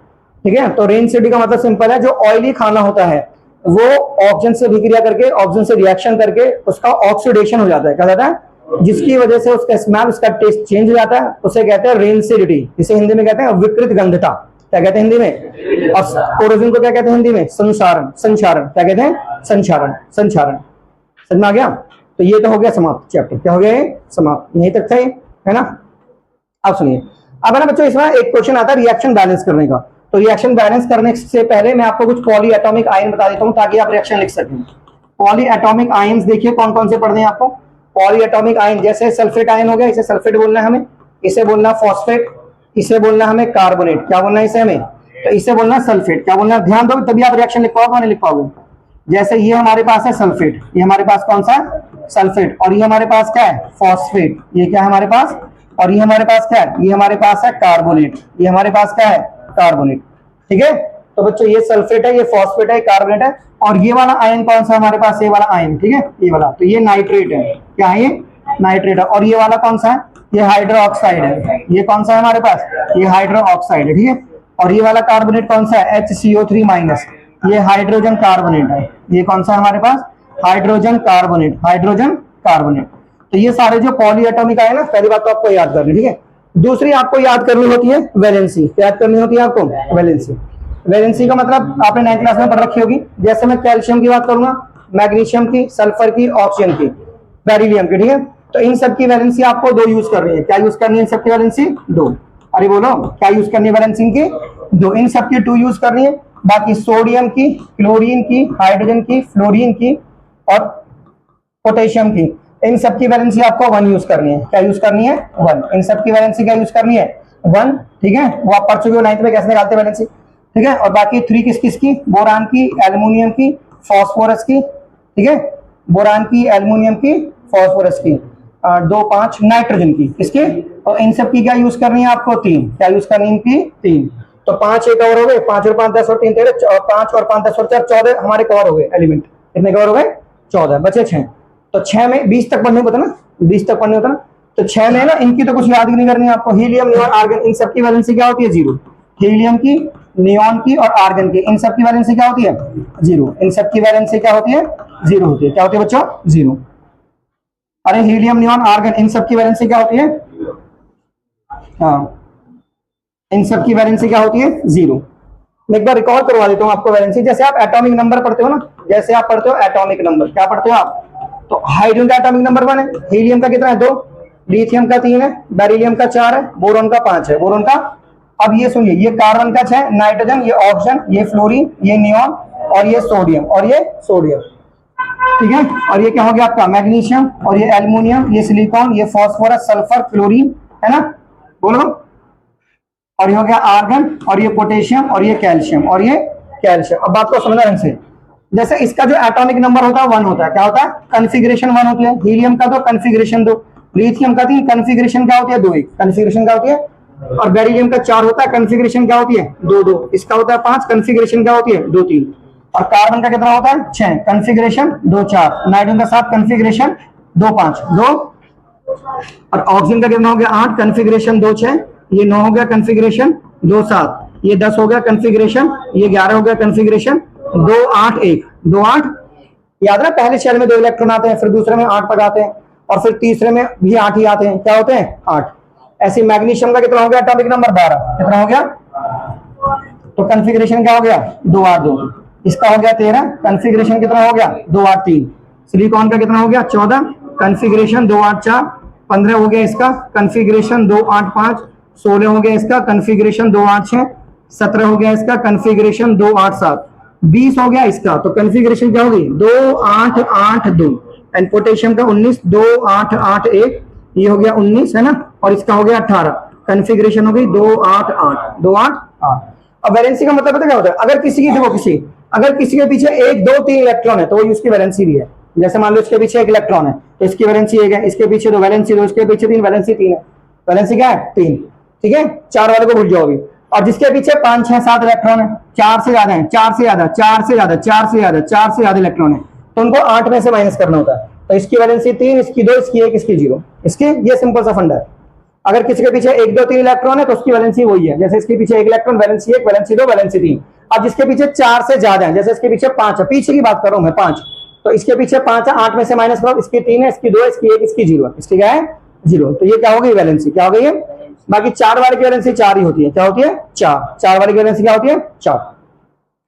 ठीक है। तो रेनसिडिटी का मतलब सिंपल है, जो ऑयली खाना होता है वो ऑक्सीजन से विक्रिया करके, ऑक्सीजन से रिएक्शन करके उसका ऑक्सीडेशन हो जाता है, क्या होता है, जिसकी वजह से उसका स्मेल, उसका टेस्ट चेंज हो जाता है, उसे कहते हैं रेनसिडिटी, इसे हिंदी में कहते हैं विकृत गंधता, क्या कहते हैं हिंदी में, और कोरोजन को क्या कहते हैं हिंदी में, संचारण, संचारण, क्या कहते हैं, संचारण, संचारण, समझ में आ गया। तो ये तो हो गया समाप्त चैप्टर, क्या हो गया ये समाप्त, यहीं तक था ये, है ना। अब सुनिए, अब है ना बच्चों, इसमें एक क्वेश्चन आता है रिएक्शन बैलेंस करने का। तो रिएक्शन बैलेंस करने से पहले मैं आपको कुछ पॉली एटॉमिक आयन बता देता हूं ताकि आप रिएक्शन लिख सकें। पॉली एटॉमिक आयन्स देखिए कौन कौन से पढ़ने हैं आपको। पॉली एटॉमिक आयन, जैसे सल्फेट आयन हो गया, इसे सल्फेट बोलना है हमें, इसे बोलना फॉस्फेट, इसे बोलना हमें कार्बोनेट, क्या बोलना है इसे हमें, तो इसे बोलना सल्फेट, क्या बोलना, ध्यान दो तभी आप रिएक्शन लिख पाओगे, नहीं लिख पाओगे। जैसे ये हमारे पास है सल्फेट, ये हमारे पास कौन सा है, सल्फेट, और ये हमारे पास क्या है, फॉस्फेट, ये क्या है हमारे पास, और ये हमारे पास क्या है, ये हमारे पास है कार्बोनेट, ये हमारे पास क्या है, कार्बोनेट, ठीक है। तो बच्चों ये सल्फेट है, ये फॉस्फेट है, कार्बोनेट है, और ये वाला आयन कौन सा हमारे पास, ये वाला आयन, ठीक है, ये वाला, तो ये नाइट्रेट है, क्या है ये, नाइट्रेट है, और ये वाला कौन सा है, ये हाइड्रोक्साइड है, ये कौन सा है हमारे पास, ये हाइड्रोक्साइड है, ठीक है। और ये वाला कार्बोनेट कौन सा है, HCO3 माइनस, ये हाइड्रोजन कार्बोनेट है, ये कौन सा है हमारे पास, हाइड्रोजन कार्बोनेट, हाइड्रोजन कार्बोनेट। तो ये सारे जो पॉली एटॉमिक आए ना, पहली बात तो आपको याद करनी, ठीक है। दूसरी आपको याद करनी होती है वैलेंसी, याद करनी होती है आपको वैलेंसी। वैलेंसी का मतलब आपने 9th क्लास में पढ़ रखी होगी। जैसे मैं कैल्शियम की बात करूंगा, मैग्नीशियम की, सल्फर की, ऑक्सीजन की, बेरिलियम की, ठीक है। तो इन सब की वैलेंसी आपको 2 यूज करनी है, क्या यूज करनी है इन सब की वैलेंसी, 2, अरे बोलो क्या यूज करनी है वैलेंसी की, 2, इन सब की 2 यूज करनी है। बाकी सोडियम की, क्लोरीन की, हाइड्रोजन की, फ्लोरीन की और पोटेशियम की, इन सब की वैलेंसी आपको 1 यूज करनी है, क्या यूज करनी है, 1, इन सब की वैलेंसी क्या यूज करनी है, 1, ठीक है। वो आप पढ़ चुके हो 9th में कैसे निकालते हैं वैलेंसी, ठीक है। और बाकी 3 किस किस की, बोरान की, एल्युमिनियम की, फास्फोरस की, ठीक है, बोरान की, एल्युमिनियम की, फास्फोरस की, 2, 5 नाइट्रोजन की, इसके, और इन सब की क्या यूज करनी है आपको, 3, क्या यूज करनी है इनकी, 3। तो 5 एक कवर हो गए, 5 और 5 10 और 3 13, 5 और 5 10 और 4 14 हमारे कवर हो गए एलिमेंट, कितने कवर हो गए, 14, बचे 6। तो 6 में 20 तक पढ़ने होता ना, 20 तक पढ़ने होता ना, तो 6 में ना इनकी तो कुछ याद नहीं करनी है आपको। हीलियम, नियॉन, आर्गन, इन सब की वैलेंसी क्या होती है, 0। हीलियम की, नियॉन की और आर्गन की, इन सब की वैलेंसी क्या होती है, 0। इन सब की वैलेंसी क्या होती है, 0 होती है, क्या होती है बच्चों, 0। अरे हीलियम, नियॉन, आर्गन, इन सब की वैलेंसी क्या होती है, हाँ, इन सब की वैलेंसी क्या होती है, 0। मैं एक बार रिकॉर्ड करवा देता हूँ आपको वैलेंसी। जैसे आप एटॉमिक नंबर पढ़ते हो ना, जैसे आप पढ़ते हो एटॉमिक नंबर, क्या पढ़ते हो आप, तो हाइड्रोजन का एटॉमिक नंबर 1 है, हीलियम का कितना है, 2, लिथियम का 3 है, बेरिलियम का 4 है, बोरॉन का 5 है, बोरॉन का, अब ये सुनिए, ये कार्बन का 6, नाइट्रोजन, ये ऑक्सीजन, ये फ्लोरीन, ये नियॉन और ये सोडियम, और ये सोडियम, ठीक है। और ये क्या हो गया आपका मैग्नीशियम, और ये एल्युमिनियम, ये सिलिकॉन, ये फास्फोरस, सल्फर, क्लोरीन, है ना, बोलो। और ये हो गया आर्गन, और ये पोटेशियम, और ये कैल्शियम, और ये कैल्शियम। अब बात को समझना ढंग से। जैसे इसका जो एटॉमिक नंबर होता है 1 होता है, क्या होता है, कॉन्फ़िगरेशन 1 होती है। हीलियम का तो कॉन्फ़िगरेशन 2, लिथियम का 3, कॉन्फ़िगरेशन क्या होती है, 2, 1, कॉन्फ़िगरेशन क्या होती है। और बेरिलियम का 4 होता है, कॉन्फ़िगरेशन क्या होती है, 2, 2। इसका होता है 5, कॉन्फ़िगरेशन क्या होती है, 2, 3। और कार्बन का कितना होता है, 6, कॉन्फ़िगरेशन 2, 4। नाइट्रोजन का 7, कॉन्फ़िगरेशन 2, 5, 2। और ऑक्सीजन का कितना हो गया, 8, कॉन्फ़िगरेशन 2, 6। ये 9 हो गया कॉन्फ़िगरेशन 2, 7। ये 10 हो गया कॉन्फ़िगरेशन, ये 11 हो गया कॉन्फ़िगरेशन 2, 8, 1, 2, 8। याद ना, पहले शेल में 2 इलेक्ट्रॉन आते हैं, फिर दूसरे में 8 तक आते हैं, और फिर तीसरे में भी 8 ही आते हैं, क्या होते हैं, 8। ऐसे मैग्नीशियम का कितना हो गया एटॉमिक नंबर, 12, कितना हो गया, तो कॉन्फ़िगरेशन क्या हो गया, 2, 8, 2। इसका हो गया 13, कॉन्फ़िगरेशन कितना हो गया, 2, 8, 3। सिलिकॉन का कितना हो गया 14, कॉन्फ़िगरेशन 284, 15 हो गया इसका, कॉन्फ़िगरेशन 285, 16 हो गया इसका, कॉन्फ़िगरेशन 286, 17 हो गया इसका, कॉन्फ़िगरेशन 287, 20 हो गया इसका। तो कॉन्फ़िगरेशन क्या होगी 2882 एंड पोटेशियम का 19, 2881, ये हो गया 19 है ना, और इसका हो गया 18, कॉन्फ़िगरेशन हो गई 288। अब वैलेंसी का मतलब पता क्या होता है, अगर किसी की देखो अगर किसी के पीछे 1 2 3 इलेक्ट्रॉन है तो वो उसकी वैलेंसी भी है। जैसे मान लो इसके पीछे 1 इलेक्ट्रॉन है तो इसकी वैलेंसी 1 है, इसके पीछे 2 वैलेंसी 2, इसके पीछे 3 वैलेंसी 3 है। वैलेंसी क्या है 3, ठीक है, 4 वाले को भूल जाओ अभी। और जिसके पीछे 5 6 7 इलेक्ट्रॉन है, 4 से ज्यादा है, 4 से ज्यादा, 4 से ज्यादा, 4 से ज्यादा, 4 से ज्यादा इलेक्ट्रॉन है, तो उनको 8 में से माइनस करना होता है। तो इसकी वैलेंसी 3, इसकी 2, इसकी 1, इसकी 0, इसकी ये सिंपल सा फंडा है। अगर किसी के पीछे 1 2 3 इलेक्ट्रॉन है तो उसकी वैलेंसी वही है, जैसे इसके पीछे 1 इलेक्ट्रॉन, वैलेंसी 1, वैलेंसी 2, वैलेंसी 3। अब जिसके पीछे 4 से ज्यादा है, जैसे इसके पीछे 5 है, पीछे की बात कर रहा हूं मैं 5, तो इसके पीछे 5 है, 8 में से माइनस करो, इसकी 3 है, इसकी 2 है, इसकी 1, इसकी 0 है, इसकी क्या है 0। तो ये क्या हो गई वैलेंसी, क्या हो गई है। बाकी 4 वाले की वैलेंसी 4 ही होती है, क्या होती है 4 वाले की वैलेंसी क्या होती है 4।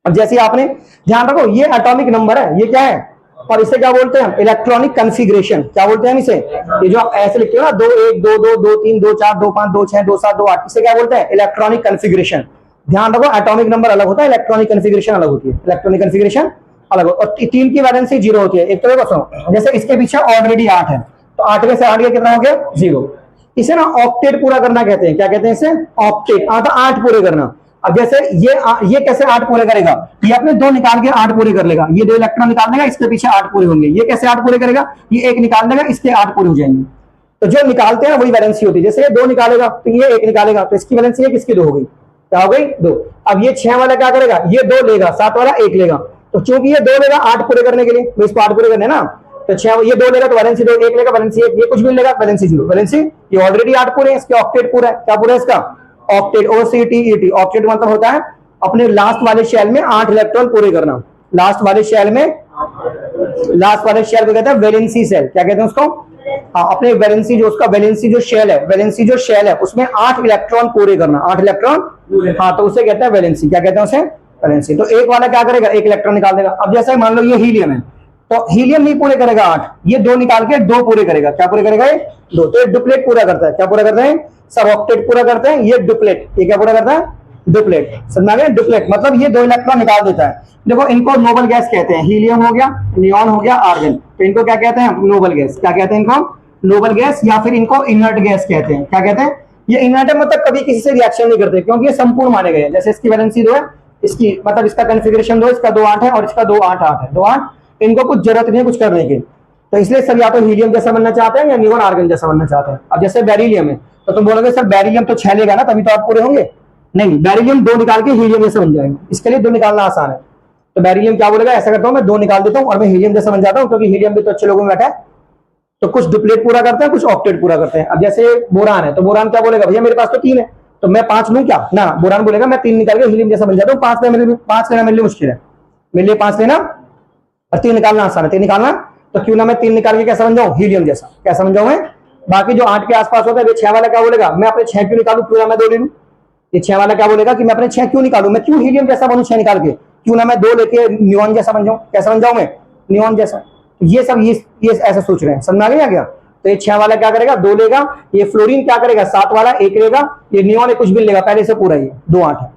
अब जैसे आपने ध्यान रखो ये एटॉमिक नंबर है, ये क्या है, और इसे क्या बोलते हैं इलेक्ट्रॉनिक कॉन्फ़िगरेशन, क्या बोलते हैं इसे, ये जो आप ऐसे लिखते हो ना 2 1 2 2 2 3 2 4 2 5 2 6 2 7 2 8, इसे क्या बोलते हैं इलेक्ट्रॉनिक कॉन्फ़िगरेशन। ध्यान रखो एटॉमिक नंबर अलग होता है, इलेक्ट्रॉनिक कॉन्फ़िगरेशन अलग होती है, इलेक्ट्रॉनिक कॉन्फ़िगरेशन अलग हो। और 3 की वैलेंसी 0 होती है। एक तो देखो सुनो, जैसे इसके पीछे ऑलरेडी 8 है तो 8 में से 8 कितना हो गया 0। इसे ना ऑक्टेट पूरा करना कहते हैं, क्या कहते हैं इसे ऑक्टेट, 8 पूरे करना। अब जैसे ये कैसे 8 पूरे करेगा, ये अपने 2 निकाल के 8 पूरे कर लेगा, ये 2 इलेक्ट्रॉन निकाल देगा, इसके पीछे 8 पूरे होंगे। ये कैसे 8 पूरे करेगा, ये 1 निकाल देगा, इसके 8 पूरे हो जाएंगे। तो जो निकालते हैं वही वैलेंसी होती है। जैसे ये 2 निकालेगा तो ये 1 निकालेगा, तो इसकी वैलेंसी 1, इसकी 2 हो गई, क्या हो गई 2। अब ये 6 वाला क्या करेगा, ये 2 लेगा, 7 वाला 1 लेगा, तो चूंकि ये 2 लेगा 8 पूरे करने के लिए, तो इसको 8 पूरे करने ना, तो 6 ये 2 लेगा तो वैलेंसी 2, 1 लेगा वैलेंसी 1, ये कुछ भी लेगा वैलेंसी 0। वैलेंसी ये ऑलरेडी 8 पूरे हैं, इसके ऑक्टेट पूरा है, क्या पूरा है इसका ऑक्टेट, OCTET। ऑक्टेट मतलब होता है अपने लास्ट वाले शेल में 8 इलेक्ट्रॉन पूरे करना। लास्ट वाले शेल को कहते हैं वैलेंसी शेल, क्या कहते हैं उसको, हाँ अपने वैलेंसी जो उसका वैलेंसी जो शेल है उसमें 8 इलेक्ट्रॉन पूरे करना, 8 इलेक्ट्रॉन, हाँ तो उसे कहते हैं वैलेंसी, क्या कहते हैं उसे वैलेंसी। तो 1 वाला क्या करेगा 1 इलेक्ट्रॉन निकाल देगा। अब जैसे मान लो ये हीलियम है तो हीलियम नहीं पूरे करेगा 8, ये 2 निकाल के 2 पूरे करेगा, क्या पूरे करेगा ये 2। तो ये डुप्लेट पूरा करता है, क्या पूरा करता है सब ऑक्टेट पूरा करते हैं, ये डुप्लेट, ये क्या पूरा करता है डुप्लेट, समझ गए डुप्लेट मतलब ये 2 इलेक्ट्रॉन निकाल देता है। देखो इनको नोबल गैस कहते हैं, हीलियम हो गया, नियॉन हो गया, आर्गन, तो इनको क्या कहते हैं नोबल गैस, क्या कहते हैं इनको नोबल गैस, या फिर इनको इनर्ट गैस कहते हैं। क्या कहते हैं ये इनर्ट मतलब कभी किसी से रिएक्शन नहीं करते क्योंकि ये संपूर्ण माने गए हैं। जैसे इसकी वैलेंसी 2 है, इसकी मतलब इसका कॉन्फ़िगरेशन 2, इसका 2 8 है और इसका 2 8 8 है, 2 8, इनको कुछ जरूरत नहीं है कुछ करने की, तो इसलिए सब या तो हीलियम जैसा बनना चाहते हैं या नियॉन आर्गन जैसा बनना चाहते हैं। अब जैसे बेरिलियम है तो तुम बोलोगे सर बेरिलियम तो 6 लेगा ना तभी तो आप पूरे होंगे, नहीं बेरिलियम 2 निकाल के हीलियम जैसा बन जाएगा, इसके लिए 2 निकालना आसान है। तो बेरिलियम क्या बोलेगा, ऐसा करता हूं मैं 2 निकाल देता हूं और मैं हीलियम जैसा बन जाता हूं, क्योंकि हीलियम भी तो अच्छे लोगों में बैठा है। तो कुछ डुप्लेट पूरा करते हैं, कुछ ऑक्टेट पूरा करते हैं। अब जैसे बोरान है तो बोरान क्या बोलेगा, भैया मेरे पास तो 3 है तो मैं 5 लूं क्या, ना बोरान बोलेगा मैं 3 निकाल के हीलियम जैसा बन जाता हूं, 5 लेना मेरे लिए मुश्किल है, मेरे लिए 5 लेना और 3 निकालना आसान है। 3 निकालना तो क्यों ना मैं 3 निकाल के कैसा बन जाऊं हीलियम जैसा, कैसा बन जाऊं मैं। बाकी जो 8 के आसपास होता है 6 वाला क्या बोलेगा, मैं अपने 6 क्यों निकालू, क्यों ना मैं 2 ले लूं। ये 6 वाला क्या बोलेगा कि मैं अपने 6 क्यों निकालू, मैं क्यों हीलियम जैसा बनूं 6 निकाल के, क्यों ना मैं 2 लेके नियॉन जैसा बन जाऊं, कैसा बन जाऊं मैं नियॉन जैसा। ये सब ये ऐसा सोच रहे हैं, समझ आ गया क्या। तो ये 6 वाला क्या करेगा 2 लेगा, ये फ्लोरीन क्या करेगा 7 वाला 1 लेगा, ये नियॉन कुछ भी लेगा पहले से पूरा, ये 2 8 है।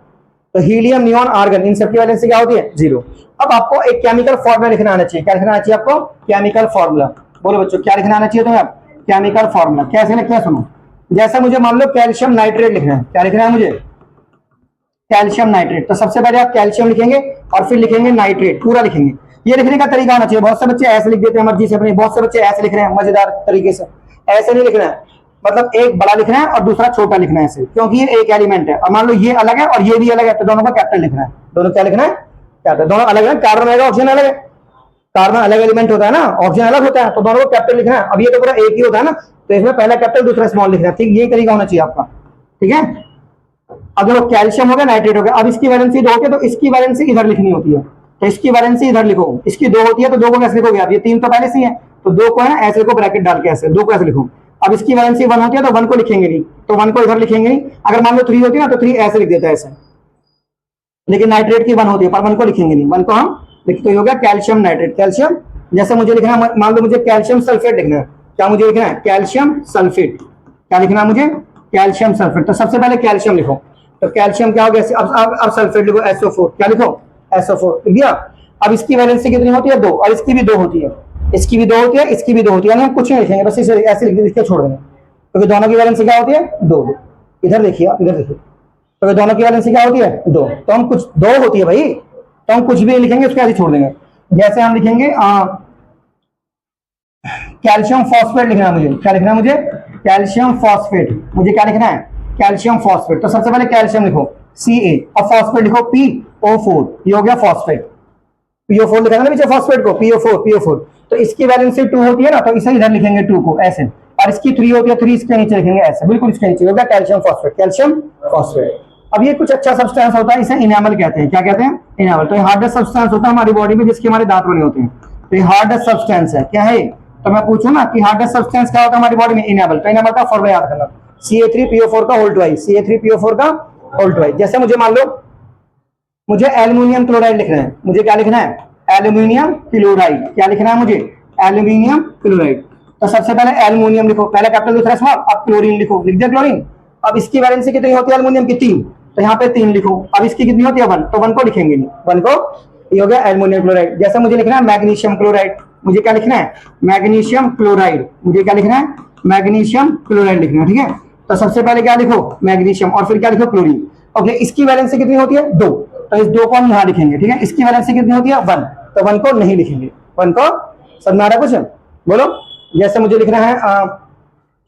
तो हीलियम नियॉन आर्गन इन सबकी वैलेंसी क्या होती है 0। अब आपको एक केमिकल फॉर्मूला लिखना आना चाहिए, क्या लिखना आना चाहिए आपको केमिकल फॉर्मूला। बोलो बच्चों क्या लिखना आना चाहिए तुम्हें आप केमिकल फॉर्मूला। कैसे लिखते हैं सुनो, जैसे मुझे मान लो कैल्शियम नाइट्रेट लिखना है, क्या लिखना है मुझे कैल्शियम नाइट्रेट, तो सबसे पहले आप कैल्शियम लिखेंगे और फिर लिखेंगे नाइट्रेट, पूरा लिखेंगे। ये लिखने का तरीका होना चाहिए, बहुत से बच्चे ऐसे लिख देते हैं मर्जी से अपनी, बहुत से बच्चे ऐसे लिख रहे हैं मजेदार तरीके से, ऐसे नहीं लिखना है, मतलब एक बड़ा लिखना है और दूसरा छोटा लिखना है ऐसे, क्योंकि ये एक एलिमेंट है। और मान लो ये अलग है और ये भी अलग है तो दोनों का कैपिटल लिखना है, दोनों क्या लिखना है कैपिटल, दोनों अलग है, कार्बन अलग है ऑक्सीजन अलग है, कार्बन अलग एलिमेंट होता है ना, ऑक्सीजन अलग होता है, तो दोनों को कैपिटल लिखना है। अब ये तो पूरा एक ही होता है ना, तो इसमें पहला कैपिटल दूसरा स्मॉल लिखना है, ठीक यही तरीका होना चाहिए आपका, ठीक है। अब देखो कैल्शियम हो गया नाइट्रेट हो गया, अब इसकी वैलेंसी 2 होती है तो इसकी वैलेंसी इधर लिखनी होती है, तो इसकी वैलेंसी इधर लिखो, इसकी 2 होती है तो 2 को कैसे लिखोगे आप, ये 3 तो पहले से ही है तो 2 को है ना ऐसे को ब्रैकेट डाल के ऐसे 2 को ऐसे लिखो। अब इसकी वैलेंसी 1 होती है तो 1 को लिखेंगे नहीं, तो 1 को इधर लिखेंगे नहीं। अगर मान लो 3 होती है ना तो 3 ऐसे लिख देता है ऐसे, लेकिन नाइट्रेट की 1 होती है पर 1 को लिखेंगे नहीं, 1 को हम लिखते हो गया कैल्शियम नाइट्रेट, कैल्शियम जैसे मुझे लिखना है, मान लो मुझे कैल्शियम सल्फेट लिखना है, क्या मुझे लिखना है? Calcium sulphate. क्या लिखना है मुझे? Calcium sulphate. तो सबसे पहले कैल्शियम लिखो, तो कैल्शियम क्या हो गया? अब सल्फेट लिखो, SO4। क्या लिखो? SO4 लिख दिया। अब इसकी वैलेंसी कितनी होती है? 2, और इसकी भी 2 होती है, इसकी भी 2 होती है, इसकी भी 2 होती है, यानी हम कुछ नहीं लिखेंगे, बस इसे ऐसे लिख के छोड़ देंगे, क्योंकि दोनों की वैलेंसी क्या होती है? 2। इधर देखिए आप, इधर देखिए, तो दोनों की वैलेंसी क्या होती है? 2। तो हम कुछ 2 होती है भाई, तो हम कुछ भी नहीं लिखेंगे, उसको ऐसे छोड़ देंगे। जैसे हम लिखेंगे कैल्शियम फॉस्फेट लिखना है मुझे। क्या लिखना है मुझे? Calcium phosphate. मुझे क्या लिखना है? Calcium phosphate. तो सबसे पहले कैल्शियम लिखो Ca, और फॉस्फेट लिखो PO4। ये हो गया फॉस्फेट। PO4 लिखा था ना पीछे फॉस्फेट को, PO4। तो इसकी वैलेंसी 2 होती है ना, तो इसे इधर लिखेंगे 2 को ऐसे, और इसकी 3 होती है, 3 इसके नीचे लिखेंगे ऐसे, बिल्कुल इसके नीचे हो गया कैल्शियम फॉस्फेट, कैल्शियम फॉस्फेट। अब ये कुछ अच्छा सब्सटेंस होता है, इसे इनेमल कहते हैं। क्या कहते हैं? इनेमल। तो ये हार्डेस्ट सब्सटेंस होता है हमारी बॉडी में, जिसके हमारे दांत बने होते हैं, तो ये हार्डेस्ट सब्सटेंस है। क्या है? तो मैं पूछूं ना कि हार्डेस्ट सब्सटेंस क्या होता है हमारी बॉडी में? इनेमल। तो इनेमल का फॉर्मूला याद करना, CA3PO4 का होल ट्वाइस, CA3PO4 का होल ट्वाइस। जैसे मुझे मान लो मुझे एल्यूमिनियम क्लोराइड लिखना है, मुझे क्या लिखना है? Aluminium chloride. क्या लिखना है मुझे? Aluminium chloride. तो सबसे पहले एल्यूमिनियम लिखो, पहले कैपिटल दूसरा स्मॉल, अब क्लोरीन लिखो, लिख दिया क्लोरीन। अब इसकी वैलेंसी कितनी होती है एल्यूमिनियम की? 3, तो यहाँ पे 3 लिखो। अब इसकी कितनी होती है? 1, तो 1 को लिखेंगे नहीं, 1 को, ये हो गया एल्यूमिनियम क्लोराइड। जैसे मुझे लिखना है मैग्नीशियम क्लोराइड, मुझे क्या लिखना है? Magnesium chloride. मुझे क्या लिखना है? मैग्नीशियम क्लोराइड लिखना है, ठीक है। तो सबसे पहले क्या लिखो? मैग्नीशियम, और फिर क्या लिखो? क्लोरीन। ओके, इसकी वैलेंसी कितनी होती है? 2, तो इस 2 को हम यहाँ लिखेंगे, ठीक है। इसकी वैलेंसी कितनी होती है? 1, तो 1 को नहीं लिखेंगे, 1 को। समझ में आ रहा है कुछ? बोलो। जैसे मुझे लिखना है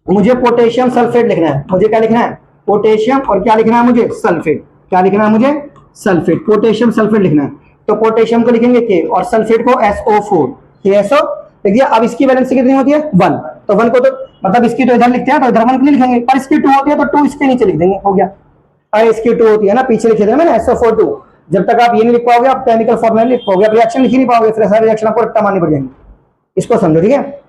मुझे पोटेशियम सल्फेट लिखना है, मुझे क्या लिखना है? पोटेशियम, और क्या लिखना है मुझे? सल्फेट। क्या लिखना है मुझे? सल्फेट। पोटेशियम सल्फेट लिखना है, तो पोटेशियम को लिखेंगे K, और सल्फेट को SO4, KSO लिख दिया। अब इसकी वैलेंसी कितनी होती है? 1, तो 1 को, तो मतलब इसकी तो इधर लिखते हैं, तो इधर 1 नहीं लिखेंगे, पर इसकी 2 होती है, तो 2 इसके नीचे लिख देंगे, हो गया। अरे इसकी 2 होती है ना, पीछे लिखे थे मैंने, SO4 2। जब तक आप ये नहीं लिख पाओगे, आप केमिकल फॉर्मूला नहीं लिख पाओगे, आप रिएक्शन लिख ही नहीं पाओगे, फिर सारे रिएक्शन आपको रट्टा मारनी पड़ जाएंगी। इसको समझो, ठीक है।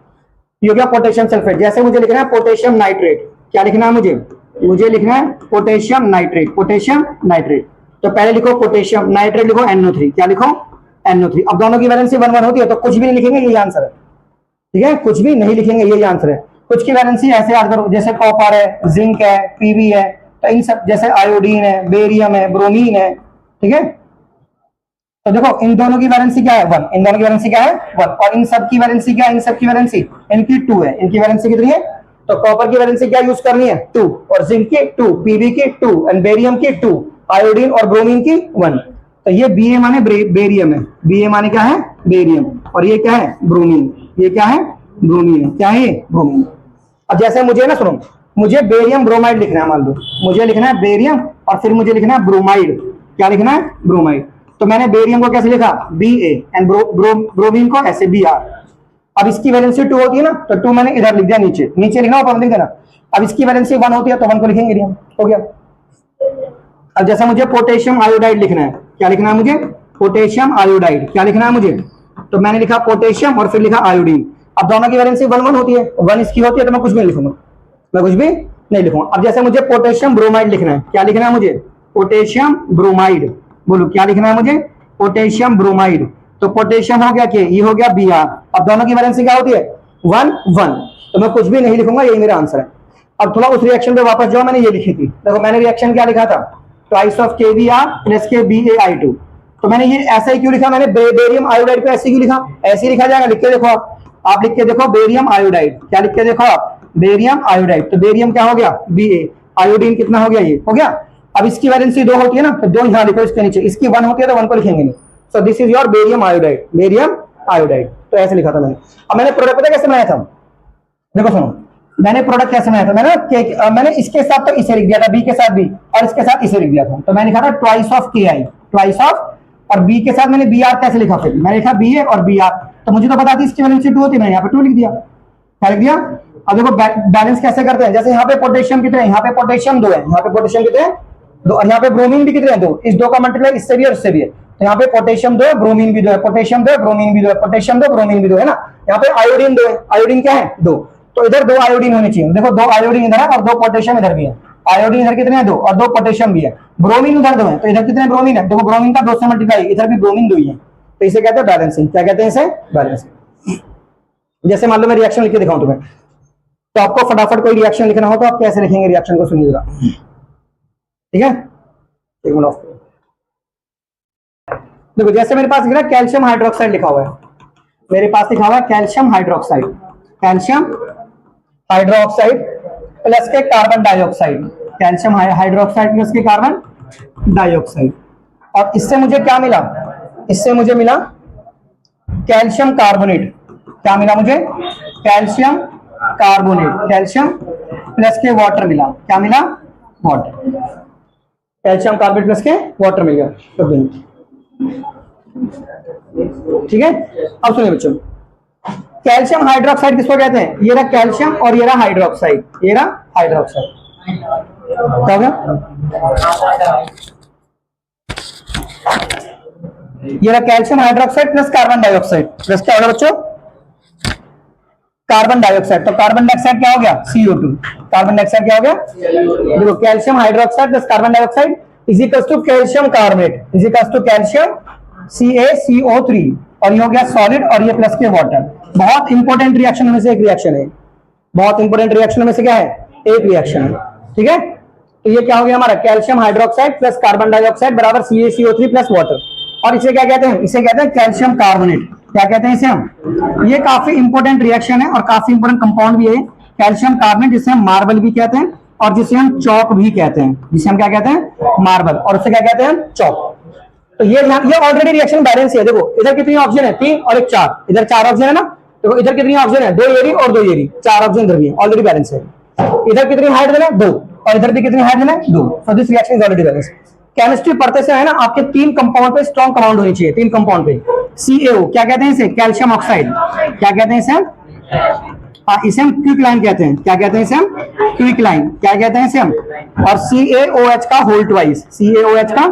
ये हो गया पोटेशियम सल्फेट। जैसे मुझे लिखना है पोटेशियम नाइट्रेट। क्या लिखना है मुझे? मुझे लिखना है पोटेशियम नाइट्रेट, पोटेशियम नाइट्रेट। तो पहले लिखो पोटेशियम, नाइट्रेट लिखो NO3। क्या लिखो? NO3। अब दोनों की वैलेंसी 1 1 होती है, तो कुछ भी नहीं लिखेंगे, यही आंसर है, ठीक है। कुछ भी नहीं लिखेंगे, यही आंसर है। कुछ की वैलेंसी ऐसे याद करो, जैसे कॉपर है, जिंक है, PB है, तो इन सब, जैसे आयोडीन है, बेरियम है, ब्रोमीन है, ठीक है। तो देखो इन दोनों की वैलेंसी क्या है? 1। इन दोनों की वैलेंसी क्या है? 1। और इन सब की वैलेंसी क्या है? इन सब की वैलेंसी, इनकी 2 है। इनकी वैलेंसी कितनी है? तो कॉपर की वैलेंसी क्या यूज करनी है? 2, और जिंक की 2, PB की 2, एंड बेरियम की 2, आयोडीन और ब्रोमीन की 1। तो ये Ba माने बेरियम है, Ba माने क्या है? बेरियम, और ये क्या है? ब्रोमीन। ये क्या है? ब्रोमीन है। क्या है ये? ब्रोमीन। अब जैसे मुझे ना, सुनो, मुझे बेरियम ब्रोमाइड लिखना है, मान लो मुझे लिखना है बेरियम, और फिर मुझे लिखना है ब्रोमाइड। क्या लिखना है? ब्रोमाइड। तो मैंने बेरियम को कैसे लिखा? Ba, एंड ब्रोमीन को ऐसे Br। अब इसकी वैलेंसी 2 होती है ना, तो 2 मैंने इधर लिख दिया, नीचे नीचे लिखना, ऊपर लिख देना। अब इसकी वैलेंसी 1 होती है, तो 1 को लिखेंगे नहीं, हो गया। अब जैसे मुझे पोटेशियम आयोडाइड लिखना है, क्या लिखना है मुझे? Potassium iodide. क्या लिखना है मुझे? तो मैंने लिखा पोटेशियम, और फिर लिखा आयोडीन। अब दोनों की वैलेंसी 1 1 होती है, 1 इसकी होती है, तो मैं कुछ भी नहीं लिखूंगा, मैं कुछ भी नहीं लिखूंगा। अब जैसे मुझे पोटेशियम ब्रोमाइड लिखना है, क्या लिखना है मुझे? Potassium bromide. बोलो क्या लिखना है मुझे? Potassium bromide. तो पोटेशियम हो गया के, ये हो गया Br। अब दोनों की वैलेंसी क्या होती है? 1 1, तो मैं कुछ भी नहीं लिखूंगा, यही मेरा आंसर है। अब थोड़ा उस रिएक्शन पे वापस जाओ, मैंने ये लिखी थी, देखो मैंने रिएक्शन क्या लिखा था? Twice of KBr plus KBaI2। तो मैंने ये ऐसा ही क्यों लिखा? मैंने बेरियम आयोडाइड को ऐसे क्यों लिखा? ऐसे ही लिखा जाएगा, लिख के देखो आप लिख के देखो बेरियम आयोडाइड। क्या लिख के देखो आप? Barium iodide. तो बेरियम क्या हो गया? Ba। आयोडीन कितना हो गया? ये हो गया। अब इसकी वैलेंसी 2 होती है ना, तो 2 यहाँ लिखो इसके नीचे। इसकी 1 होती है, तो 1 को लिखेंगे नहीं। So this is your barium iodide, barium iodide. तो ऐसे लिखा था मैंने। अब मैंने प्रोडक्ट पता कैसे बनाया था? देखो सुनो, मैंने प्रोडक्ट कैसे बनाया था? मैंने इसके साथ तो इसे लिख दिया था, बी के साथ बी, और इसके साथ इसे लिख दिया था। तो मैंने लिखा था twice of KI, twice of, और बी के साथ मैंने Br कैसे लिखा? फिर मैंने लिखा Ba और Br। तो मुझे तो पता थी इसकी वैलेंसी 2 होती है, मैंने यहाँ पे 2 लिख दिया। क्या लिख दिया? अब देखो बैलेंस कैसे करते हैं, जैसे यहाँ पे पोटेशियम कितने हैं? यहाँ पे पोटेशियम 2 है, यहाँ पे पोटेशियम कितने हैं? 2, और यहाँ पे ब्रोमीन भी कितने हैं? 2। इस 2 का मल्टीप्लाई इससे भी और इससे भी है, तो यहाँ पे पोटेशियम 2 है, ब्रोमीन भी 2 है, पोटेशियम 2 है, ब्रोमीन भी 2 है, पोटेशियम 2, ब्रोमीन भी 2 है ना। यहाँ पे आयोडीन 2 है, आयोडीन क्या है? 2। तो इधर 2 आयोडीन होनी चाहिए। देखो 2 आयोडीन इधर है और 2 पोटेशियम इधर भी है। आयोडीन इधर कितने हैं? 2, और 2 पोटेशियम भी है। ब्रोमीन उधर 2 है, तो इधर कितने ब्रोमीन है? देखो ब्रोमीन का 2 से मल्टीप्लाई, इधर भी ब्रोमीन 2 ही है, तो इसे कहते हैं बैलेंसिंग। क्या कहते हैं इसे? बैलेंसिंग। जैसे मान लो मैं रिएक्शन लिख के दिखाऊं तुम्हें, तो आपको फटाफट कोई रिएक्शन लिखना हो तो आप कैसे लिखेंगे रिएक्शन को, सुनिए जरा, ठीक है। एक मिनट ऑफ, देखो जैसे मेरे पास लिखा कैल्शियम हाइड्रोक्साइड लिखा हुआ है, मेरे पास लिखा हुआ है calcium hydroxide, calcium hydroxide plus के carbon dioxide, calcium hydroxide plus के कार्बन डाइऑक्साइड। और इससे मुझे क्या मिला, इससे मुझे मिला कैल्शियम कार्बोनेट, क्या मिला मुझे, कैल्शियम कार्बोनेट, कैल्शियम प्लस के वाटर मिला, क्या मिला, वाटर, कैल्शियम कार्बोनेट प्लस के वाटर मिल गया, ठीक है। अब सुनिए बच्चों, कैल्शियम हाइड्रोक्साइड किसको कहते हैं, ये रहा कैल्शियम और ये रहा हाइड्रोक्साइड, ये रहा हाइड्रोक्साइड, क्या हो गया, ये रहा calcium hydroxide plus carbon dioxide, plus क्या होगा बच्चों, कार्बन डाइऑक्साइड। तो कार्बन डाइऑक्साइड क्या हो गया, CO2, कार्बन डाइऑक्साइड क्या हो गया, देखो calcium hydroxide plus carbon dioxide is equal to calcium carbonate is equal to calcium CaCO3, और ये हो गया सॉलिड और ये प्लस के वाटर। बहुत इंपॉर्टेंट रिएक्शन में से एक रिएक्शन है, बहुत इंपॉर्टेंट रिएक्शन में से क्या है, एक रिएक्शन है, ठीक है। तो ये क्या हो गया हमारा, calcium hydroxide plus carbon dioxide बराबर CaCO3 प्लस वाटर, और इसे क्या कहते हैं, इसे कहते हैं कैल्शियम कार्बोनेट, क्या कहते हैं इसे हम, ये काफी इंपॉर्टेंट रिएक्शन है और काफी इंपॉर्टेंट कंपाउंड भी है कैल्शियम कार्बोनेट, जिसे हम मार्बल भी कहते हैं और जिसे हम चौक भी कहते हैं, जिसे हम क्या कहते हैं, मार्बल, और उसे क्या कहते हैं, चौक। तो ये ऑलरेडी रिएक्शन बैलेंस है, देखो इधर कितनी ऑक्सीजन है, 3 और 1 4, इधर 4 ऑक्सीजन है ना, देखो इधर कितनी ऑक्सीजन है, 2 एरी और 2 एरी, 4 ऑक्सीजन इधर भी है, ऑलरेडी बैलेंस है। इधर कितनी हाइड्रोजन है, 2, और इधर भी कितनी हाइड्रोजन है, 2, so this reaction is already balance. Chemistry पढ़ते से है ना, आपके 3 कंपाउंड पे स्ट्रॉन्ग कंपाउंड होनी चाहिए, 3 कंपाउंड पे, CaO क्या कहते हैं इसे, कैल्शियम ऑक्साइड, क्या कहते हैं इसे, इसे हम क्विकलाइन कहते हैं, क्या कहते हैं इसे हम, क्विकलाइन, क्या कहते हैं इसे हम, और CaOH का होल ट्वाइस, CaOH का,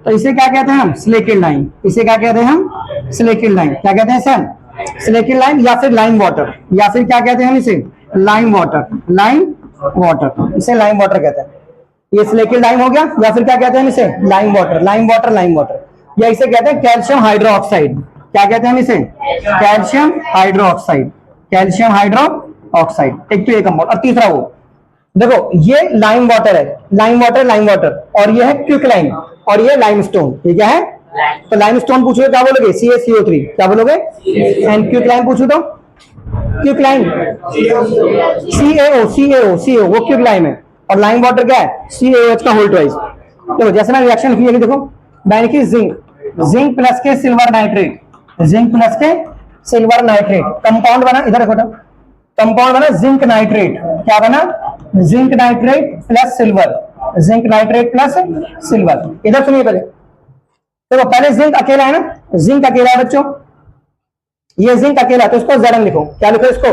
तो इसे क्या कहते हैं हम, स्लेकिड लाइन, इसे क्या कहते हैं हम, स्लेकिड लाइन, क्या कहते हैं इसे हम, स्लेकिड लाइन, या फिर लाइम वाटर, या फिर क्या कहते हैं हम इसे, लाइम वाटर, लाइम वाटर, इसे लाइम वाटर कहते हैं। ये स्लेकिड लाइम हो गया, या फिर क्या कहते हैं हम इसे, lime water, lime water, lime water, या इसे कहते हैं कैल्शियम हाइड्रोक्साइड, क्या कहते हैं हम इसे, कैल्शियम हाइड्रोक्साइड, कैल्शियम हाइड्रोक्साइड, एक तो ये कंपाउंड। और तीसरा वो देखो, ये लाइम वाटर है, लाइम वाटर, लाइम वाटर, और ये है क्विकलाइन, और ये लाइमस्टोन, ये क्या है, तो लाइमस्टोन पूछो क्या बोलोगे, CaCO3, क्या बोलोगे, एंड क्विकलाइन पूछो तो क्विकलाइन, CaO वो क्विकलाइन है, और लाइम वाटर क्या है, CaOH का होल ट्वाइस। देखो जैसे मैं रिएक्शन लिखी है, देखो मैंने लिखी जिंक प्लस के सिल्वर नाइट्रेट, जिंक प्लस के सिल्वर नाइट्रेट, कंपाउंड बना, इधर देखो, कंपाउंड बना जिंक नाइट्रेट, क्या बना, zinc nitrate plus silver, zinc nitrate plus silver. इधर सुनिए पहले, देखो पहले जिंक अकेला है ना, जिंक अकेला है बच्चों, ये जिंक अकेला, तो इसको Zn लिखो, क्या लिखो इसको,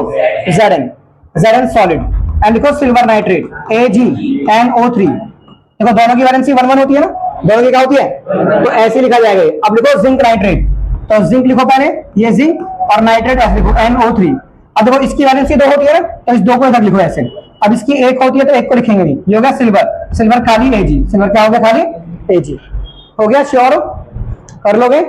Zn सॉलिड, एंड लिखो सिल्वर नाइट्रेट AgNO3, देखो दोनों की वैलेंसी 1 1 होती है ना, दोनों की क्या होती है, तो ऐसे लिखा जाएगा। अब लिखो जिंक नाइट्रेट, तो जिंक लिखो पहले, ये जिंक, और नाइट्रेट ऐसे लिखो NO3। अब देखो इसकी वैलेंसी 2 होती है ना, तो इस 2 को इधर लिखो ऐसे, अब इसकी 1 होती है तो 1 को लिखेंगे नहीं, ये हो गया सिल्वर, सिल्वर खाली Ag, सिल्वर क्या हो गया, खाली Ag हो गया, श्योर कर लोगे।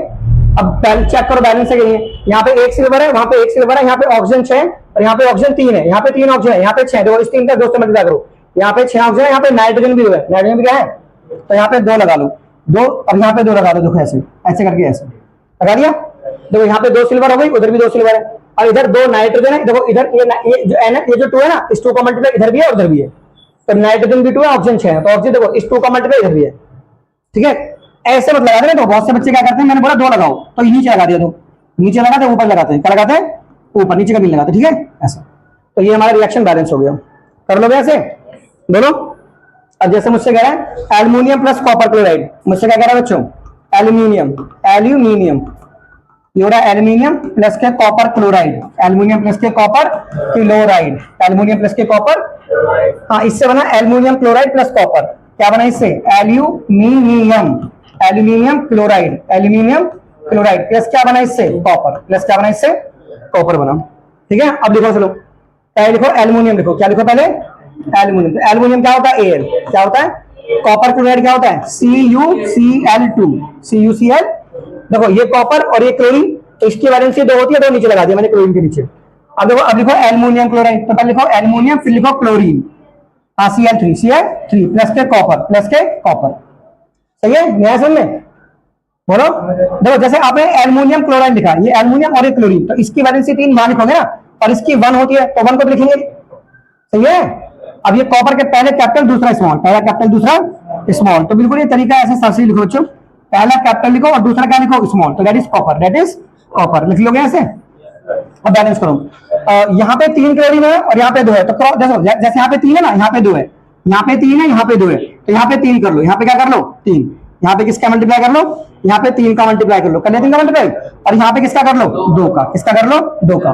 अब चेक करो बैलेंस है कि नहीं, यहाँ पे 1 सिल्वर है, वहां पे 1 सिल्वर है, यहाँ पे ऑक्सीजन 6 और यहाँ पे ऑक्सीजन 3 है, यहाँ पे 3 ऑक्सीजन है, यहाँ पे 6, देखो इस 3 का 2 से मल्टीप्लाई करो, यहाँ पे 6 ऑक्सीजन है, यहाँ पे नाइट्रोजन भी है, नाइट्रोजन भी क्या है, तो यहाँ पे 2 लगा लो, 2 और यहाँ पे 2 लगा दो, देखो ऐसे ऐसे करके ऐसे लगा दिया। देखो यहाँ पे 2 सिल्वर हो गई, उधर भी 2 सिल्वर है, और इधर 2 नाइट्रोजन है, देखो इधर ये जो N है, ये जो 2 है ना, इस 2 का मल्टीप्लाई इधर भी है और उधर भी है, तो नाइट्रोजन भी 2 है, ऑक्सीजन 6 है, तो ऑक्सीजन देखो इस 2 का मल्टीप्लाई इधर भी है, ठीक है। ऐसे मत लगा देना, तो बहुत से बच्चे क्या करते हैं, मैंने बोला 2 लगाओ, तो नीचे लगा दिया, 2 नीचे लगाते हैं, ऊपर लगाते हैं, क्या लगाते हैं, ऊपर, नीचे का नहीं लगाते, ठीक है ऐसा। तो ये हमारा रिएक्शन बैलेंस हो गया, कर लोगे ऐसे दोनों। अब जैसे मुझसे कह रहा है एल्यूमिनियम प्लस कॉपर क्लोराइड, मुझसे क्या कह रहा है बच्चों, एल्यूमिनियम, एल्यूमिनियम, ये हो रहा है एल्यूमिनियम प्लस के कॉपर क्लोराइड, एल्यूमिनियम प्लस के कॉपर क्लोराइड, एल्यूमिनियम प्लस के कॉपर, हाँ इससे बना एल्यूमिनियम क्लोराइड प्लस कॉपर, क्या बना इससे, aluminium, aluminium chloride, aluminium chloride plus क्या बना इससे, कॉपर, प्लस क्या बना इससे, कॉपर बना, ठीक है। अब लिखो चलो, पहले लिखो एल्यूमिनियम, लिखो क्या लिखो पहले, एल्यूमिनियम, तो एल्यूमिनियम क्या होता है, Al, क्या होता है, कॉपर क्लोराइड क्या होता है, CuCl2, CuCl, देखो ये कॉपर और ये क्लोरीन, तो इसकी वैलेंसी 2 होती है, 2 नीचे लगा दिया मैंने क्लोरीन के नीचे, अब देखो, अब लिखो एल्युमिनियम क्लोराइड, तो पहले लिखो एल्युमिनियम, फिर लिखो क्लोरीन, Cl3 प्लस के कॉपर, सही है, नया समझ में? बोलो। देखो जैसे आपने एल्युमिनियम क्लोराइड लिखा, ये एल्युमिनियम और ये क्लोरीन, तो इसकी वैलेंसी 3 वहां लिखोगे ना, और इसकी 1 होती है तो 1 को लिखेंगे, सही है। अब ये कॉपर के पहले कैपिटल दूसरा स्मॉल, पहला कैपिटल दूसरा स्मॉल, तो बिल्कुल ये तरीका ऐसे सरसी लिखो बच्चों, पहला कैपिटल लिखो और दूसरा क्या लिखो, स्मॉल, तो दैट इज कॉपर लिख लोगे ऐसे। अब बैलेंस करो, यहाँ पे 3 क्लोरीन है और यहाँ पे 2 है, तो देखो जैसे यहाँ पे 3 है ना, यहाँ पे 2 है, यहाँ पे 3 है, यहाँ पे 2 है, तो यहाँ पे 3 कर लो, यहाँ पे क्या कर लो 3, यहाँ पे किसका मल्टीप्लाई कर लो, यहाँ पे 3 का मल्टीप्लाई कर लो, कर 3 का मल्टीप्लाई, और यहाँ पे किसका कर लो 2 का, किसका कर लो 2 का,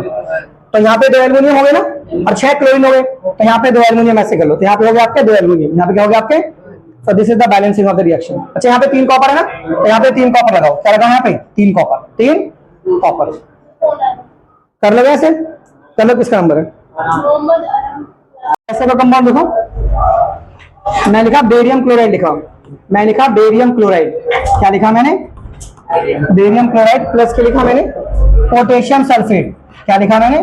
तो यहाँ पे 2 एल्युमिनियम हो गए ना, और 6 क्लोरीन हो गए, तो यहाँ पे 2 एल्युमिनियम ऐसे कर लो, तो यहाँ पे हो गए आपके 2 एल्युमिनियम, यहाँ पे क्या हो गया आपके, so this is the balancing of the reaction। अच्छा यहाँ पे 3 कॉपर है ना, तो यहाँ पे 3 कॉपर लगाओ, क्या लगाओ यहाँ पे 3 कॉपर कर लो, ऐसे कर लो, किसका नंबर है ऐसे का कंपाउंड देखो, मैं लिखा बेरियम क्लोराइड, लिखा मैं लिखा बेरियम क्लोराइड, क्या लिखा मैंने बेरियम क्लोराइड, प्लस के लिखा मैंने पोटेशियम सल्फेट, क्या लिखा मैंने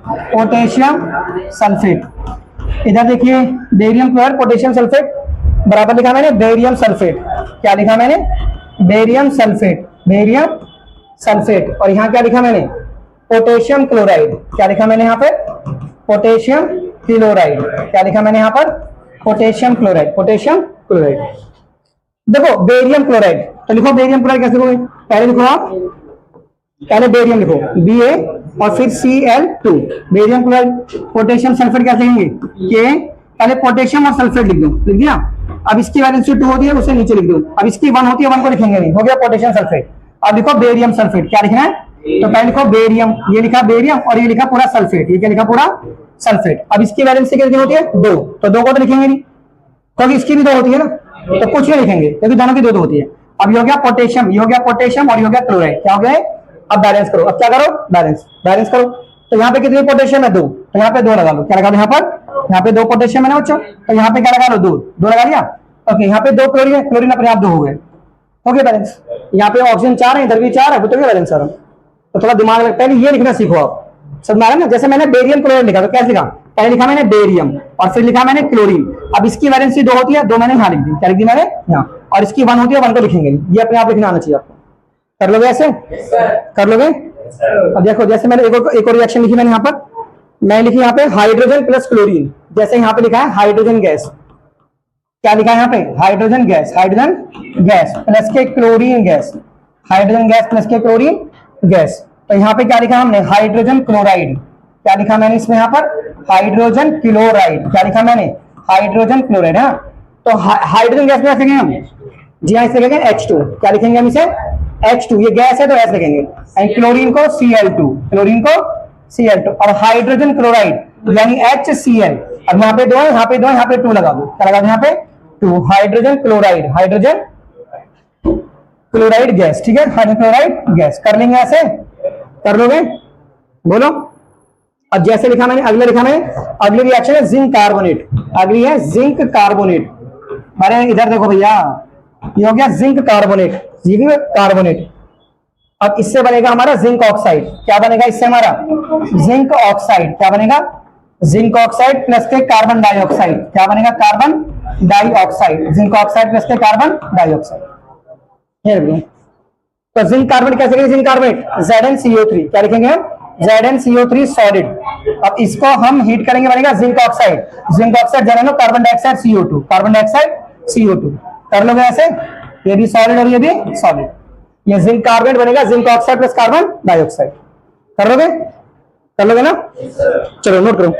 पोटेशियम सल्फेट, इधर देखिए बेरियम क्लोराइड पोटेशियम सल्फेट, बराबर लिखा मैंने बेरियम सल्फेट, क्या लिखा मैंने बेरियम सल्फेट, और यहाँ क्या लिखा मैंने पोटेशियम क्लोराइड, क्या लिखा मैंने यहाँ पर पोटेशियम क्लोराइड, क्या लिखा मैंने यहाँ पर पोटेशियम क्लोराइड। देखो बेरियम क्लोराइड, तो लिखो बेरियम क्लोराइड कैसे लिखोगे, पहले लिखो आप, पहले बेरियम लिखो Ba और फिर Cl2, barium chloride, potassium sulphate कैसे लिखेंगे के, पहले पोटेशियम और सल्फेट लिख दो, लिख दिया। अब इसकी वैलेंसी 2 होती है, उसे नीचे लिख दो, अब इसकी 1 होती है, 1 को लिखेंगे नहीं, हो गया पोटेशियम सल्फेट। अब लिखो बेरियम सल्फेट, क्या लिखना है, तो पहले लिखो बेरियम, ये लिखा बेरियम और ये लिखा पूरा सल्फेट, ये क्या लिखा पूरा सल्फेट। अब इसकी वैलेंसी कितनी होती है 2, तो 2 को तो लिखेंगे नहीं, क्योंकि इसकी भी 2 होती है ना, तो कुछ नहीं लिखेंगे क्योंकि दोनों की 2 होती है। अब ये हो गया पोटेशियम, ये हो गया पोटेशियम और ये हो गया क्लोराइड, क्या हो गया। अब बैलेंस करो, अब क्या करो बैलेंस करो, तो यहाँ पे कितनी पोटेशियम है 2, तो यहाँ पे 2 लगा लो, क्या लगा लो यहाँ पर, यहाँ पे 2 पोटेशियम है ना बच्चों, तो यहाँ पे क्या लगा लो 2 लगा लिया, ओके। यहाँ पे 2 क्लोरीन है, क्लोरीन अपने आप 2 हो गए, हो गया बैलेंस। यहाँ पे ऑक्सीजन 4 है, इधर भी 4 है, तो क्या बैलेंस आ रहा। तो थोड़ा दिमाग में पहले ये लिखना सीखो आप, समझ में आ रहा है ना। जैसे मैंने बेरियम क्लोराइड लिखा, तो कैसे लिखा, पहले लिखा मैंने बेरियम और फिर लिखा मैंने क्लोरीन। अब इसकी वैलेंसी 2 होती है, 2 मैंने यहाँ लिख दी, क्या लिख दी मैंने यहाँ, और इसकी 1 होती है, 1 को लिखेंगे, ये अपने आप लिखना आना चाहिए आपको। कर लोगे ऐसे, कर लोगे। अब देखो जैसे मैंने एक और रिएक्शन लिखी मैंने यहाँ पर, मैं लिखी यहाँ पे हाइड्रोजन प्लस क्लोरीन, जैसे यहाँ पे लिखा है हाइड्रोजन गैस, क्या लिखा है यहाँ पे हाइड्रोजन गैस प्लस के chlorine gas, hydrogen gas plus के क्लोरीन गैस। तो यहाँ पे क्या लिखा हमने हाइड्रोजन क्लोराइड, क्या लिखा मैंने इसमें यहाँ पर हाइड्रोजन क्लोराइड, क्या लिखा मैंने हाइड्रोजन क्लोराइड है। तो हाइड्रोजन गैस में ऐसे लिखेंगे हम, जी हाँ इसे लिखेंगे H2, क्या लिखेंगे हम इसे H2, ये गैस है तो ऐसे लिखेंगे, एंड क्लोरीन को Cl2, और हाइड्रोजन क्लोराइड यानी HCl। अब यहाँ पे 2 है, यहाँ पे 2 है, यहाँ पे 2 लगा दो, क्या लगा दो यहाँ पे 2, हाइड्रोजन क्लोराइड गैस, ठीक है, हाइड्रोजन क्लोराइड गैस। कर लेंगे ऐसे, कर लोगे, बोलो। अब जैसे लिखा मैंने, अगले लिखा मैंने, अगली रिएक्शन है जिंक कार्बोनेट, अगली है जिंक कार्बोनेट। अरे इधर देखो भैया, ये हो गया जिंक कार्बोनेट। अब इससे बनेगा हमारा जिंक ऑक्साइड, क्या बनेगा इससे हमारा जिंक ऑक्साइड, क्या बनेगा जिंक ऑक्साइड प्लस के कार्बन डाइऑक्साइड, क्या बनेगा carbon dioxide, zinc oxide plus के कार्बन डाइऑक्साइड। तो जिंक कार्बोनेट कैसे लिखेंगे, जिंक कार्बोनेट ZnCO3, क्या लिखेंगे हम ZnCO3 सॉलिड। अब इसको हम हीट करेंगे, बनेगा जिंक ऑक्साइड जलानो कार्बन डाइऑक्साइड CO2, कर लोगे ऐसे, ये भी सॉलिड और ये भी सॉलिड, ये जिंक कार्बोनेट बनेगा zinc oxide plus carbon dioxide. कर लोगे ना, चलो नोट करो।